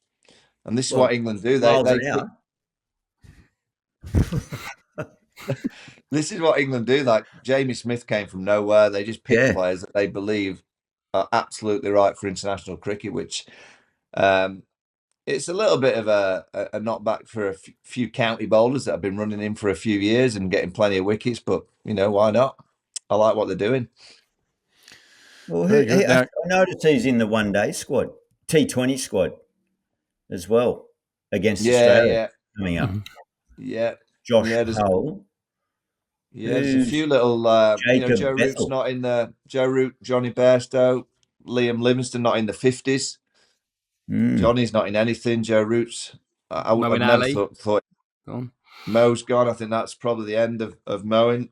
this is what England do. This is what England do. Like Jamie Smith came from nowhere. They just pick players that they believe are absolutely right for international cricket, which it's a little bit of a knockback for a few county bowlers that have been running in for a few years and getting plenty of wickets. But, why not? I like what they're doing. Well, I noticed he's in the one-day squad, T20 squad as well against Australia coming up. Yeah. Josh Hull. Yeah, there's a few little, Joe Root's not in the, Joe Root, Johnny Bairstow, Liam Livingston not in the 50s. Johnny's not in anything. Joe Root's, I've never thought Mo's gone. I think that's probably the end of Moen.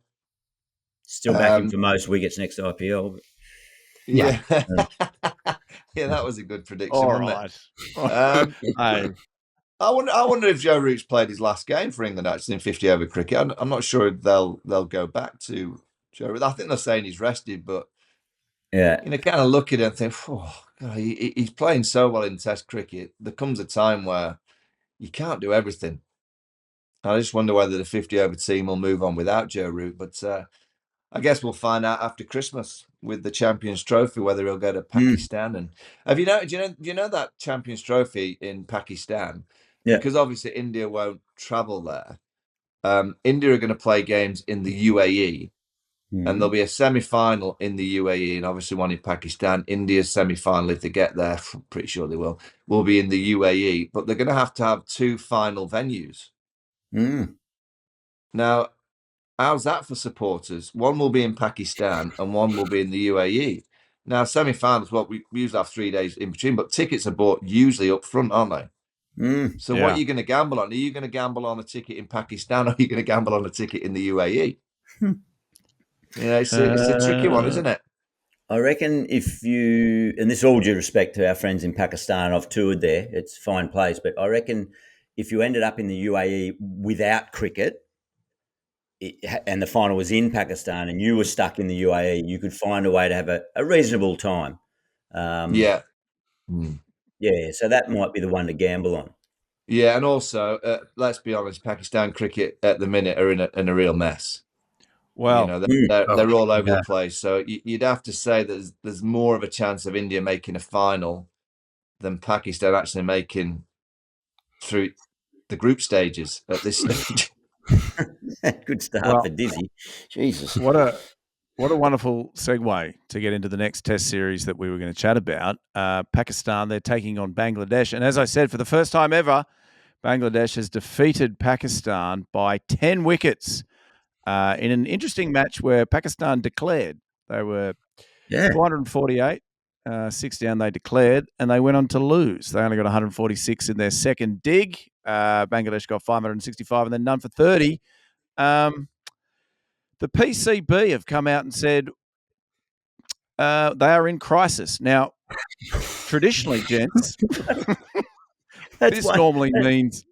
Still backing for most wickets next IPL. Yeah. Yeah, that was a good prediction, wasn't it? I wonder if Joe Root's played his last game for England actually in 50 over cricket. I'm not sure if they'll go back to Joe Root. I think they're saying he's rested, but kind of look at it and think, God, he's playing so well in Test cricket. There comes a time where you can't do everything. I just wonder whether the 50 over team will move on without Joe Root, but I guess we'll find out after Christmas with the Champions Trophy whether he'll go to Pakistan. And do you know that Champions Trophy in Pakistan? Yeah. Because obviously India won't travel there. India are going to play games in the UAE, and there'll be a semi-final in the UAE, and obviously one in Pakistan. India's semi-final, if they get there, I'm pretty sure they will be in the UAE. But they're going to have two final venues. Now, how's that for supporters? One will be in Pakistan and one will be in the UAE. Now, semi-finals, we usually have 3 days in between, but tickets are bought usually up front, aren't they? So what are you going to gamble on? Are you going to gamble on a ticket in Pakistan or are you going to gamble on a ticket in the UAE? It's a tricky one, isn't it? I reckon and this is all due respect to our friends in Pakistan, I've toured there, it's a fine place, but I reckon if you ended up in the UAE without cricket, and the final was in Pakistan and you were stuck in the UAE, you could find a way to have a reasonable time. Yeah, so that might be the one to gamble on. Yeah, and also, let's be honest, Pakistan cricket at the minute are in a real mess. Well, they're all over the place. So you'd have to say that there's more of a chance of India making a final than Pakistan actually making through the group stages at this stage. Good start for Dizzy. Jesus. What What a wonderful segue to get into the next test series that we were going to chat about. Pakistan, they're taking on Bangladesh. And as I said, for the first time ever, Bangladesh has defeated Pakistan by 10 wickets in an interesting match where Pakistan declared. They were 448, 6 down they declared, and they went on to lose. They only got 146 in their second dig. Bangladesh got 565 and then none for 30. The PCB have come out and said they are in crisis. Now, traditionally, gents, this normally means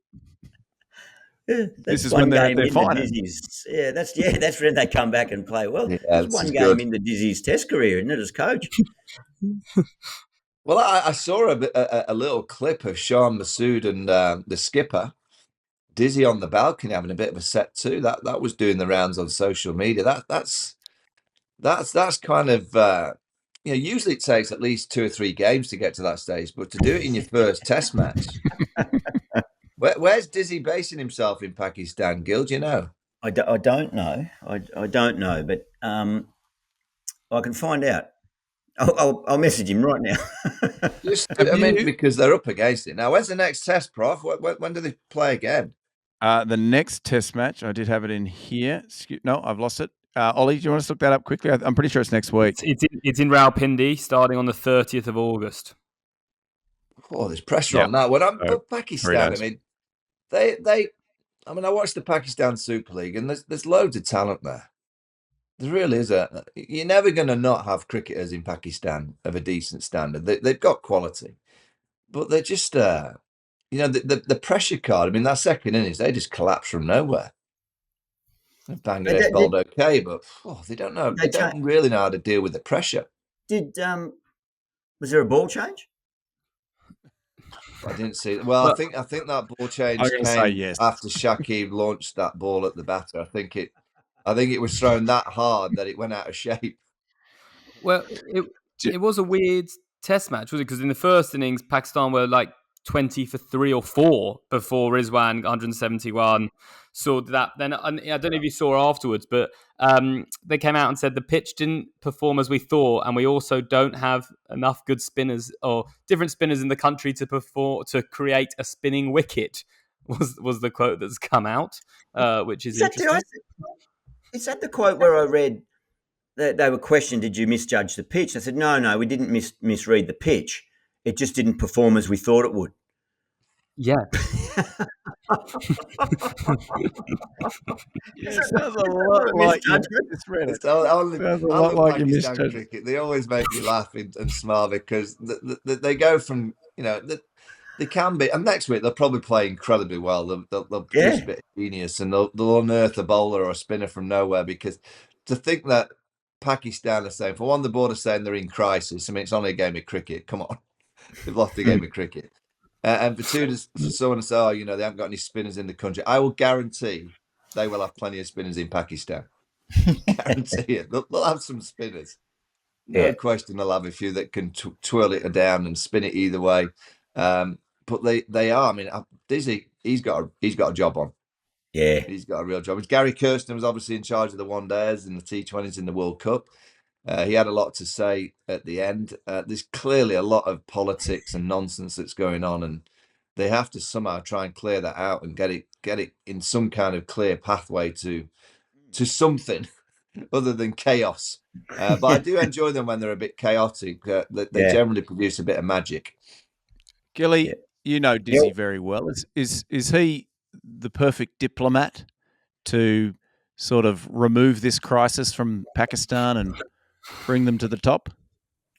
this is when they're at their finest. That's when they come back and play well. There's one game into Dizzy's test career, isn't it, as coach? Well, I saw a little clip of Sean Masood and the skipper, Dizzy on the balcony having a bit of a set too. That was doing the rounds on social media. That's kind of usually it takes at least 2 or 3 games to get to that stage, but to do it in your first test match. Where's Dizzy basing himself in Pakistan, Gil? Do you know? I don't know. I don't know, but I can find out. I'll message him right now. Because they're up against it. Now, when's the next test, Prof? When do they play again? The next test match, I did have it in here. No, I've lost it. Ollie, do you want to look that up quickly? I'm pretty sure it's next week. It's in Rawalpindi, starting on the 30th of August. Oh, there's pressure on that. But Pakistan, I mean, I watched the Pakistan Super League, and there's loads of talent there. There really is. You're never going to not have cricketers in Pakistan of a decent standard. They've got quality, but they're just, the pressure card. I mean, that second innings, they just collapse from nowhere. Bangladesh bowled okay, but they don't know. They don't really know how to deal with the pressure. Was there a ball change? I didn't see it. Well, I think that ball change came after Shakib launched that ball at the batter. I think it was thrown that hard that it went out of shape. Well, it was a weird test match, was it? Because in the first innings, Pakistan were like 20 for 3 or 4 before Rizwan 171 saw that. Then I don't know if you saw afterwards, but they came out and said the pitch didn't perform as we thought, and we also don't have enough good spinners or different spinners in the country to create a spinning wicket. Was the quote that's come out, which is interesting. Is that the quote where I read that they were questioned, did you misjudge the pitch? I said, no, we didn't misread the pitch. It just didn't perform as we thought it would. Yeah. It sounds a lot like you misread it. I love Pakistan cricket. They always make me laugh and smile because they go from, they can be, and next week they'll probably play incredibly well. They'll produce a bit of genius, and they'll unearth a bowler or a spinner from nowhere. Because to think that Pakistan are saying, for one, the board are saying they're in crisis. I mean, it's only a game of cricket. Come on, they've lost a game of cricket. And for two, for someone to say, they haven't got any spinners in the country, I will guarantee they will have plenty of spinners in Pakistan. Guarantee it. They'll have some spinners. No question, they'll have a few that can twirl it down and spin it either way. But they are. I mean, Dizzy, he's got a job on. Yeah, he's got a real job. Gary Kirsten was obviously in charge of the one days and the T20s in the World Cup. He had a lot to say at the end. There's clearly a lot of politics and nonsense that's going on, and they have to somehow try and clear that out and get it in some kind of clear pathway to something other than chaos. But I do enjoy them when they're a bit chaotic. They generally produce a bit of magic. Gilly, you know Dizzy very well. Is he the perfect diplomat to sort of remove this crisis from Pakistan and bring them to the top?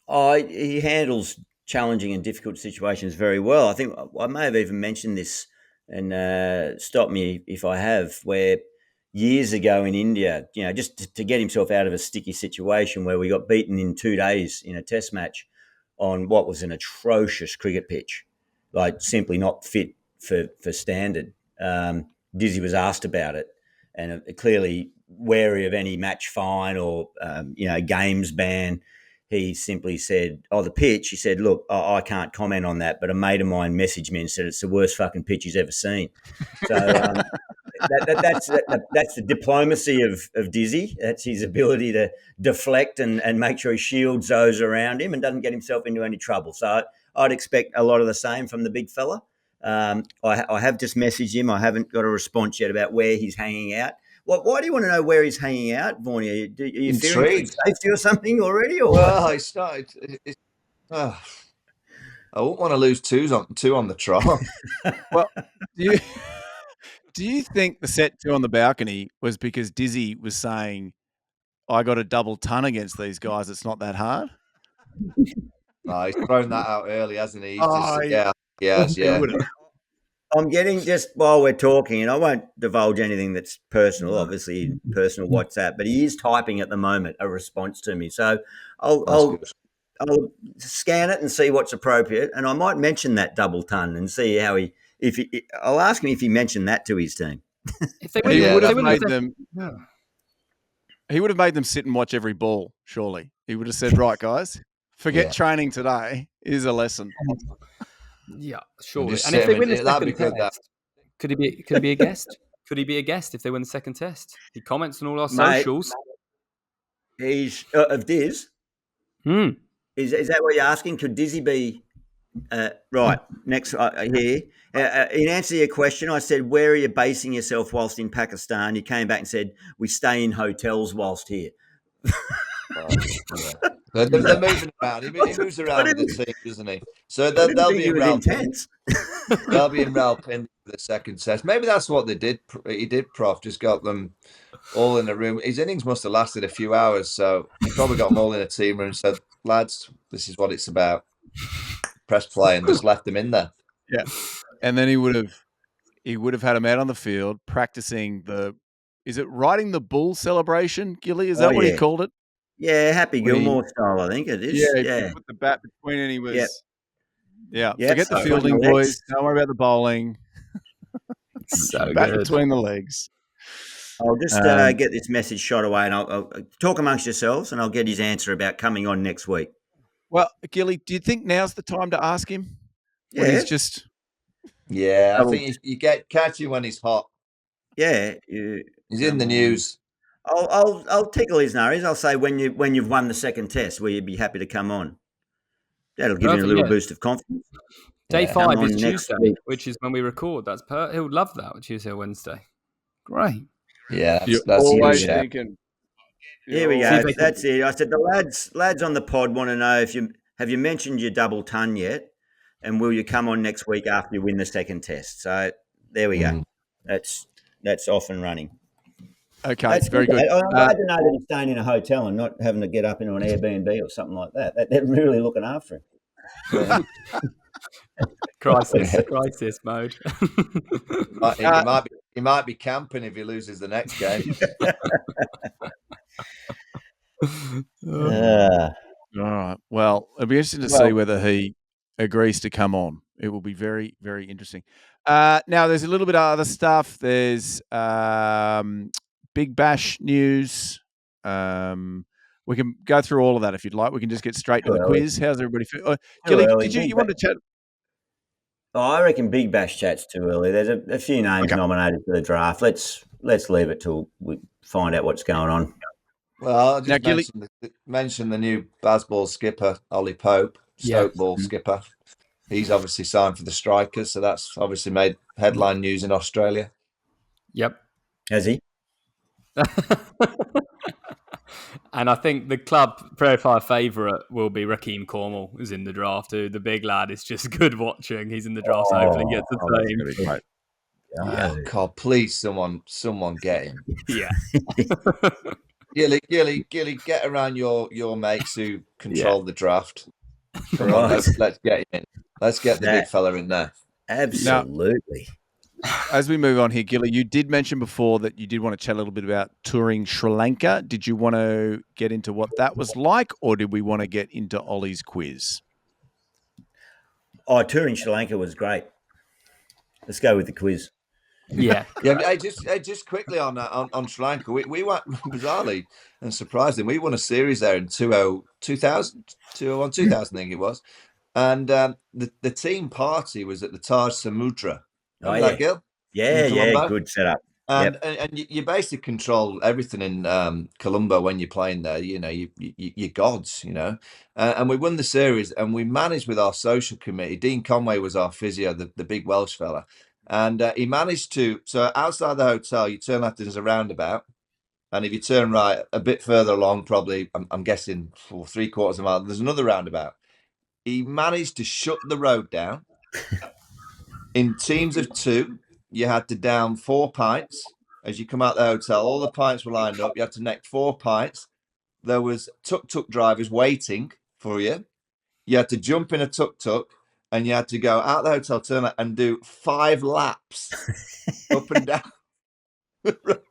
He handles challenging and difficult situations very well. I think I may have even mentioned this, and stop me if I have, where years ago in India, just to get himself out of a sticky situation where we got beaten in 2 days in a test match on what was an atrocious cricket pitch, like simply not fit for standard. Dizzy was asked about it, and clearly wary of any match fine or games ban. He simply said, the pitch. He said, look, I can't comment on that, but a mate of mine messaged me and said it's the worst fucking pitch he's ever seen. So That's the diplomacy of Dizzy. That's his ability to deflect and make sure he shields those around him and doesn't get himself into any trouble. So I'd expect a lot of the same from the big fella. I have just messaged him. I haven't got a response yet about where he's hanging out. Why do you want to know where he's hanging out, Vaughany? Are you fearing safety or something already? Or well, I started. I wouldn't want to lose two on the trot. Well, do you think the set 2 on the balcony was because Dizzy was saying, I got a double ton against these guys, it's not that hard? He's thrown that out early, hasn't he? Yes. I'm getting, just while we're talking, and I won't divulge anything that's personal, obviously personal WhatsApp, but he is typing at the moment a response to me. So I'll scan it and see what's appropriate, and I might mention that double ton and see how I'll ask him if he mentioned that to his team. He would have made them sit and watch every ball, surely. He would have said, right, guys, forget training today. Here's a lesson. Yeah, surely. And if they win the second test, could he be a guest? Could he be a guest if they win the second test? He comments on all our socials. He's of Diz. Is that what you're asking? Could Dizzy be right? Next here. In answer to your question, I said, "Where are you basing yourself whilst in Pakistan?" You came back and said, "We stay in hotels whilst here." They're moving around. He moves around with the team, doesn't he? So they'll be in Rawalpindi. They'll be in Rawalpindi for the second test. Maybe that's what they did. He did, Prof. Just got them all in a room. His innings must have lasted a few hours, so he probably got them all in a team room and said, "Lads, this is what it's about." Press play and just left them in there. Yeah, and then he would have had them out on the field practicing is it riding the bull celebration, Gilly? Is that what he called it? Yeah, Happy Gilmore style, I think it is. Yeah. He put the bat between and he was. Yeah. Forget the fielding, boys. Don't worry about the bowling. So bat good. Between the legs. I'll just get this message shot away, and I'll talk amongst yourselves, and I'll get his answer about coming on next week. Well, Gilly, do you think now's the time to ask him? Yeah. When he's just. Yeah, I think you catch him when he's hot. Yeah, he's in the news. I'll tickle his nariz. I'll say when you've won the second test, will you be happy to come on? That'll give you a little boost of confidence. Day 5 is Tuesday, which is when we record. That's he'll love that, Tuesday or Wednesday. Great. Yeah, that's always thinking. Here we go. That's it. I said the lads on the pod want to know have you mentioned your double ton yet, and will you come on next week after you win the second test? So there we go. That's off and running. Okay, that's very good. I'm glad to know that he's staying in a hotel and not having to get up into an Airbnb or something like that. They're really looking after him. Yeah. Crisis mode. He might be camping if he loses the next game. All right. Well, it'll be interesting to see whether he agrees to come on. It will be very, very interesting. Now, there's a little bit of other stuff. There's Big Bash news. We can go through all of that if you'd like. We can just get straight to the quiz. How's everybody feel? Gilly, did you want to chat? Oh, I reckon Big Bash chat's too early. There's a few names nominated for the draft. Let's leave it till we find out what's going on. Well, I'll just mention the new Bazball skipper, Ollie Pope, Stoke ball skipper. He's obviously signed for the Strikers, so that's obviously made headline news in Australia. Yep. Has he? And I think the Club Prairie Fire favourite will be Rakeem Cornwall, who's in the draft. Who the big lad is just good watching. He's in the draft, so hopefully he gets the same. Yeah, God, please, someone get him. Yeah. Gilly, get around your mates who control the draft. Come on, let's get him in. Let's get the big fella in there. Absolutely. As we move on here, Gilly, you did mention before that you did want to chat a little bit about touring Sri Lanka. Did you want to get into what that was like, or did we want to get into Ollie's quiz? Oh, touring Sri Lanka was great. Let's go with the quiz. Yeah. Just quickly on Sri Lanka, we went bizarrely and surprisingly, we won a series there in 2000, I think it was. And the team party was at the Taj Samudra. Oh, yeah. That, Gil? Yeah, good setup. And you basically control everything in Colombo when you're playing there. You're gods. And we won the series, and we managed with our social committee. Dean Conway was our physio, the big Welsh fella, and he managed to. So outside the hotel, you turn left, there's a roundabout, and if you turn right a bit further along, probably I'm guessing for 3/4 of a mile, there's another roundabout. He managed to shut the road down. In teams of 2, you had to down 4 pints as you come out the hotel. All the pints were lined up. You had to neck 4 pints. There was tuk-tuk drivers waiting for you. You had to jump in a tuk-tuk, and you had to go out the hotel, turn out, and do 5 laps up and down the road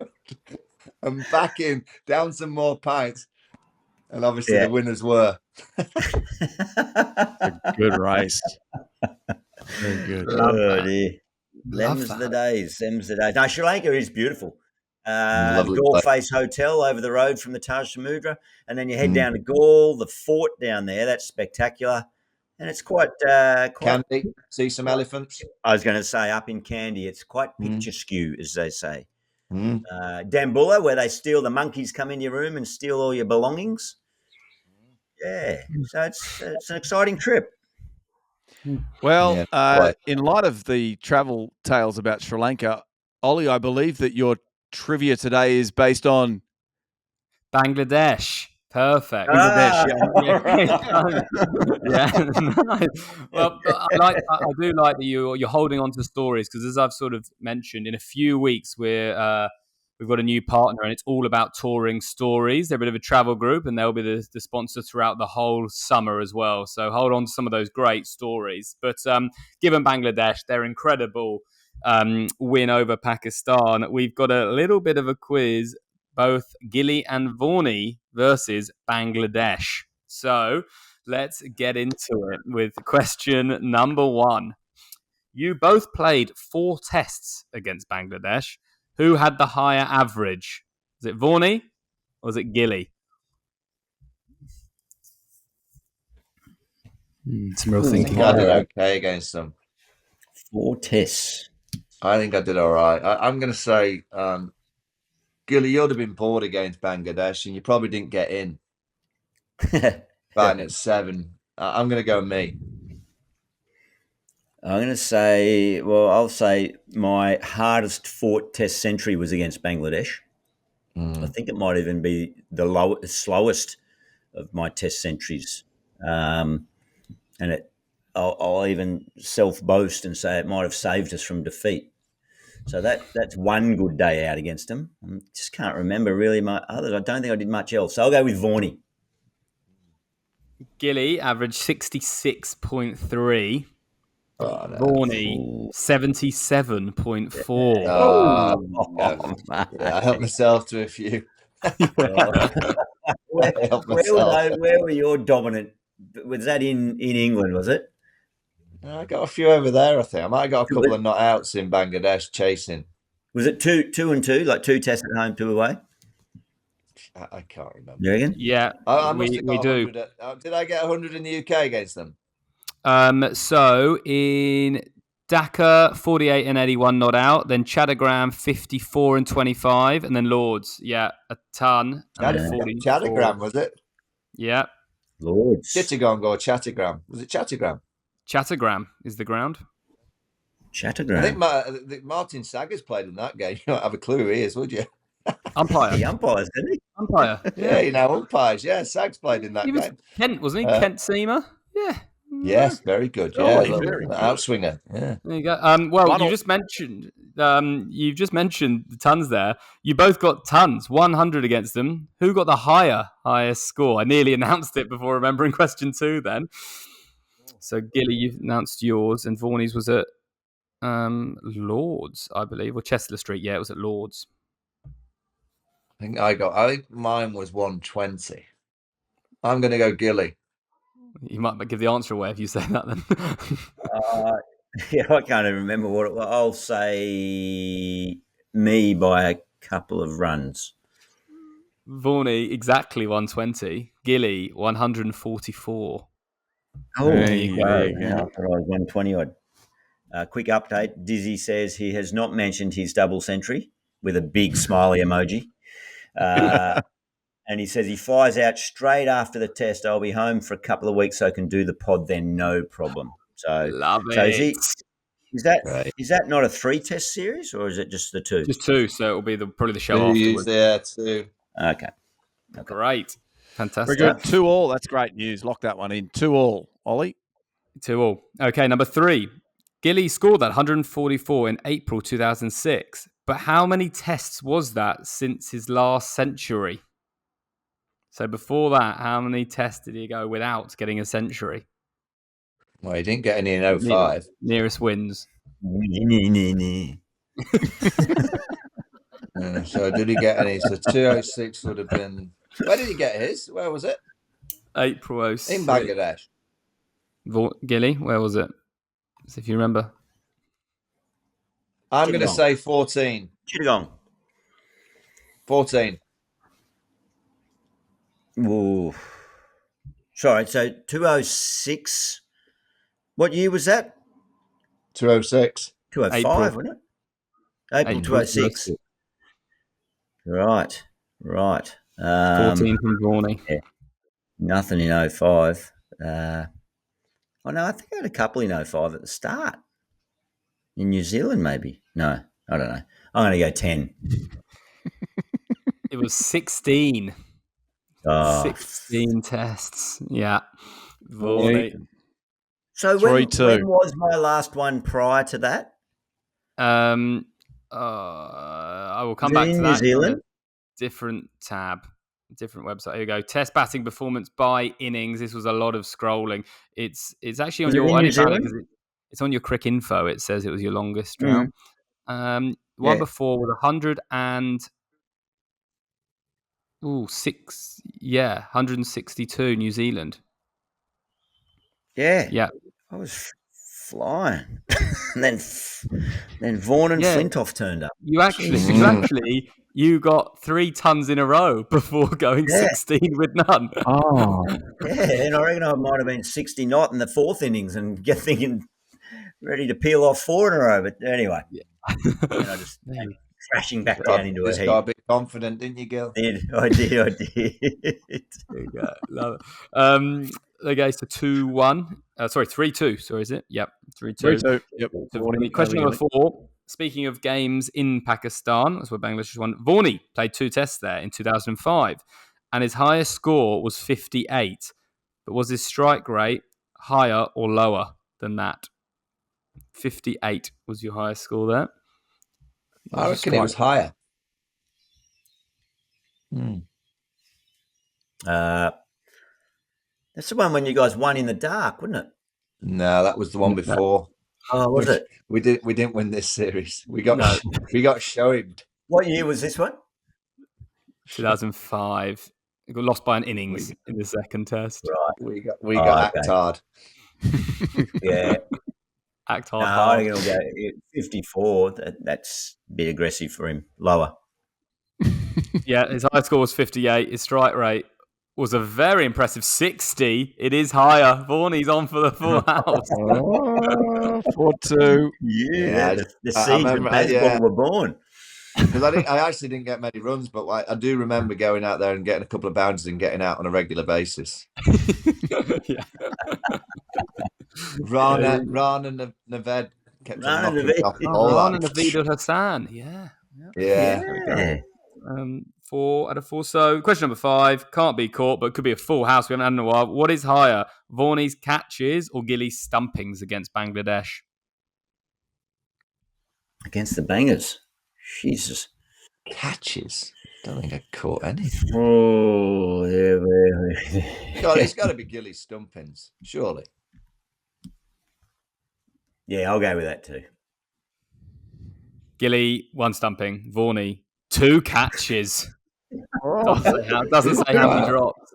and back in, down some more pints. And obviously the winners were. Good race. Very good. Them's the days. No, Sri Lanka is beautiful. Lovely Galle place. Face Hotel over the road from the Taj Samudra, and then you head down to Galle, the fort down there. That's spectacular, and it's quite Candy, see some elephants. I was going to say up in Kandy, it's quite picturesque, as they say. Dambulla, where they steal the monkeys, come in your room and steal all your belongings. Yeah, so it's an exciting trip. Well, in light of the travel tales about Sri Lanka, Ollie, I believe that your trivia today is based on Bangladesh. Perfect. Bangladesh. Yeah. Well, I do like that you're holding on to stories, because as I've sort of mentioned, in a few weeks we've got a new partner, and it's all about touring stories. They're a bit of a travel group, and they'll be the sponsor throughout the whole summer as well. So hold on to some of those great stories. But given Bangladesh, their incredible win over Pakistan, we've got a little bit of a quiz, both Gilly and Vaughany versus Bangladesh. So let's get into it with question number 1. You both played 4 tests against Bangladesh. Who had the higher average? Was it Vaughany or was it Gilly? Some real thinking. I did okay against them. 4 tests. I think I did all right. I'm going to say, Gilly, you'd have been bored against Bangladesh, and you probably didn't get in. Batting at 7. I'm going to go me. I'm going to say, I'll say my hardest fought test century was against Bangladesh. I think it might even be the slowest of my test centuries. And I'll even self-boast and say it might have saved us from defeat. So that's one good day out against them. I just can't remember really my others. I don't think I did much else. So I'll go with Vaughany. Gilly averaged 66.3. Vaughany 77.4. I helped myself to a few. Where were your dominant? Was that in England? Was it? I got a few over there. I think I might have got a couple of not outs in Bangladesh chasing. Was it 2 and 2, like 2 tests at home, 2 away? I can't remember. You reckon? Yeah, we do. Did I get 100 in the UK against them? So in Dhaka, 48 and 81 not out. Then Chattagram, 54 and 25. And then Lords, a ton. Chattagram, was it? Yeah. Lords. Chittagong or Chattagram? Was it Chattagram? Chattagram is the ground. Chattagram. I think Martin Saggers played in that game. You don't have a clue who he is, would you? Umpire. He umpires, didn't he? Umpire. Yeah, umpires. Yeah, Sags played in that game. Kent, wasn't he? Kent Seamer? Yeah. Yes, very good. Yeah, very good. Outswinger. Yeah. There you go. You just mentioned the tons there. You both got tons, 100 against them. Who got the highest score? I nearly announced it before remembering question 2 then. So Gilly, you announced yours, and Vaughany's was at Lords, I believe, or Chester Street. Yeah, it was at Lords. I think mine was 120. I'm going to go Gilly. You might give the answer away if you say that then. I can't even remember what it was. I'll say me by a couple of runs. Vaughany, exactly 120. Gilly, 144. Oh, there you go. I thought I was 120 odd. Quick update. Dizzy says he has not mentioned his double century. with a big smiley emoji. And he says he flies out straight after the test. I'll be home for a couple of weeks so I can do the pod then, no problem. So, Love so it. is that not a 3-test series, or is it just the 2? Just 2, so it'll be probably the show 2 afterwards. there, 2. Okay. Great. Fantastic. Very good. 2-2. That's great news. Lock that one in. 2-2. Ollie? 2-2. Okay, number 3. Gilly scored that 144 in April 2006. But how many tests was that since his last century? So before that, how many tests did he go without getting a century? Well, he didn't get any in 05. Nearest wins. So did he get any? So 206 would have been... Where did he get his? Where was it? April 06. In Bangladesh. Gilly, where was it? So if you remember. I'm going to say 14. Chittagong. 14. Ooh. Sorry, so 206. What year was that? 206. 205, wasn't it? April 206. Right. 14 from Vaughany. Yeah. Nothing in 05. I think I had a couple in 05 at the start. In New Zealand, maybe. No, I don't know. I'm going to go 10. It was 16. Oh. 16 tests. Yeah. Vaughany. So when was my last one prior to that? I will come back to that. New Zealand? Different tab, different website. Here we go. Test batting performance by innings. This was a lot of scrolling. It's actually on your only because it's on your Crick info. It says it was your longest drought. One before with 162 New Zealand. Yeah. I was flying. and then Vaughan and Flintoff turned up. You got 3 tons in a row before going 16 with none. Oh. Yeah, and I reckon I might have been 60 not in the 4th innings and get thinking ready to peel off 4 in a row. But anyway, and I just crashing back down into a heap. Got a bit confident, didn't you, Gil? I did. There you go. Love it. Okay, so 2-1. 3-2. Sorry, is it? Yep, 3-2. 3-2. Yep. So, question number 4. Speaking of games in Pakistan, that's where Bangladesh won. Vaughany played 2 tests there in 2005, and his highest score was 58. But was his strike rate higher or lower than that? 58 was your highest score there. I reckon it was higher. That's the one when you guys won in the dark, wasn't it? No, that was the one before. Oh, was it? We didn't win this series. We got showered. What year was this one? 2005. We got lost by an innings in the second test. Right. We got act hard. Yeah. Act hard. No, I think it'll go 54. That's a bit aggressive for him. Lower. Yeah, his high score was 58. His strike rate was a very impressive 60. It is higher. Vaughany's on for the full house. 4-2. Yeah, the seeds of Bazball were born. Because I actually didn't get many runs, but I do remember going out there and getting a couple of bounces and getting out on a regular basis. Rana and Naved kept on knocking off all Rana and Naveed Al Hasan. Yeah. 4 out of 4. So question number 5, can't be caught, but could be a full house. We haven't had in a while. What is higher, Vaughany's catches or Gilly's stumpings against Bangladesh? Against the Bangers. Jesus. Catches? Don't think I caught any. Oh, God, it's got to be Gilly's stumpings, surely. Yeah, I'll go with that too. Gilly, 1 stumping. Vaughany, 2 catches. Doesn't say how many drops.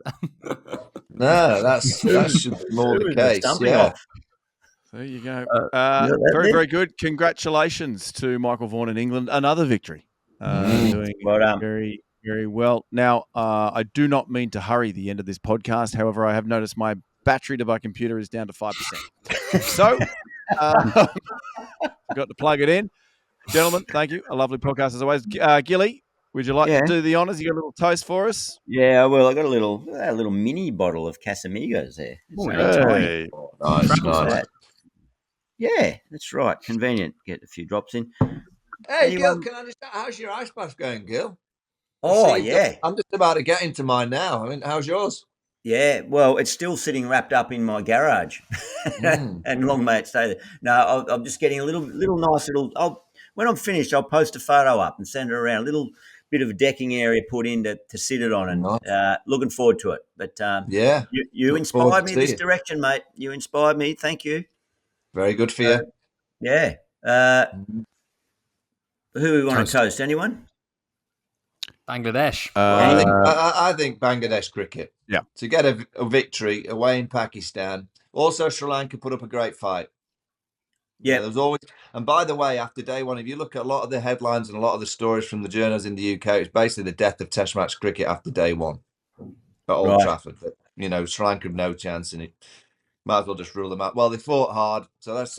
No, that should be more the case. Yeah. There you go. Very, very good. Congratulations to Michael Vaughan in England. Another victory. Doing very, very well. Now, I do not mean to hurry the end of this podcast. However, I have noticed my battery to my computer is down to 5%. So, got to plug it in. Gentlemen, thank you. A lovely podcast as always. Gilly, would you like to do the honours? You got a little toast for us? Yeah, well, I got a little mini bottle of Casamigos there. It's tiny. Oh, nice. Yeah, that's right. Convenient. Get a few drops in. Hey, Gil, can I just? How's your ice bath going, Gil? Oh, yeah. I'm just about to get into mine now. I mean, how's yours? Yeah, well, it's still sitting wrapped up in my garage, and long may it stay there. No, I'm just getting a little nice little. When I'm finished, I'll post a photo up and send it around. A little bit of a decking area put in to sit it on, and looking forward to it. But you inspired me this direction, mate. You inspired me. Thank you. Very good for you. Yeah. Who we want to toast? Anyone? Bangladesh. I think Bangladesh cricket. Yeah. To get a victory away in Pakistan. Also, Sri Lanka put up a great fight. Yeah. There was always, and by the way, after day one, if you look at a lot of the headlines and a lot of the stories from the journals in the UK, it's basically the death of Test match cricket after day one at Old Trafford. But, Sri Lanka have no chance in it. Might as well just rule them out. Well, they fought hard, so that's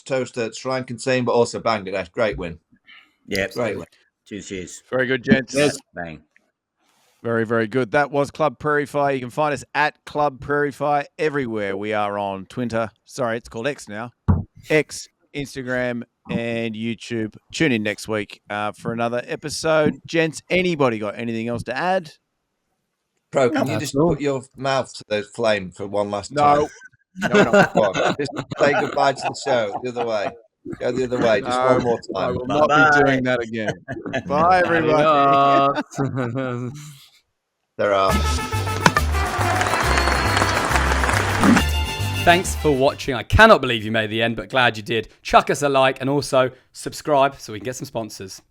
toast to Sri Lankan team, but also Bangladesh. Great win. Yeah, great win. Cheers. Very good, gents. Yes. Bang. Very, very good. That was Club Prairie Fire. You can find us at Club Prairie Fire everywhere. We are on Twitter. Sorry, it's called X now. X, Instagram, and YouTube. Tune in next week for another episode. Gents, anybody got anything else to add? Pro, can you just put your mouth to the flame for one last time? No. Just say goodbye to the show. The other way. Go the other way. Just one more time. I will not be doing that again. Bye, everybody. There are. Thanks for watching. I cannot believe you made the end, but glad you did. Chuck us a like and also subscribe so we can get some sponsors.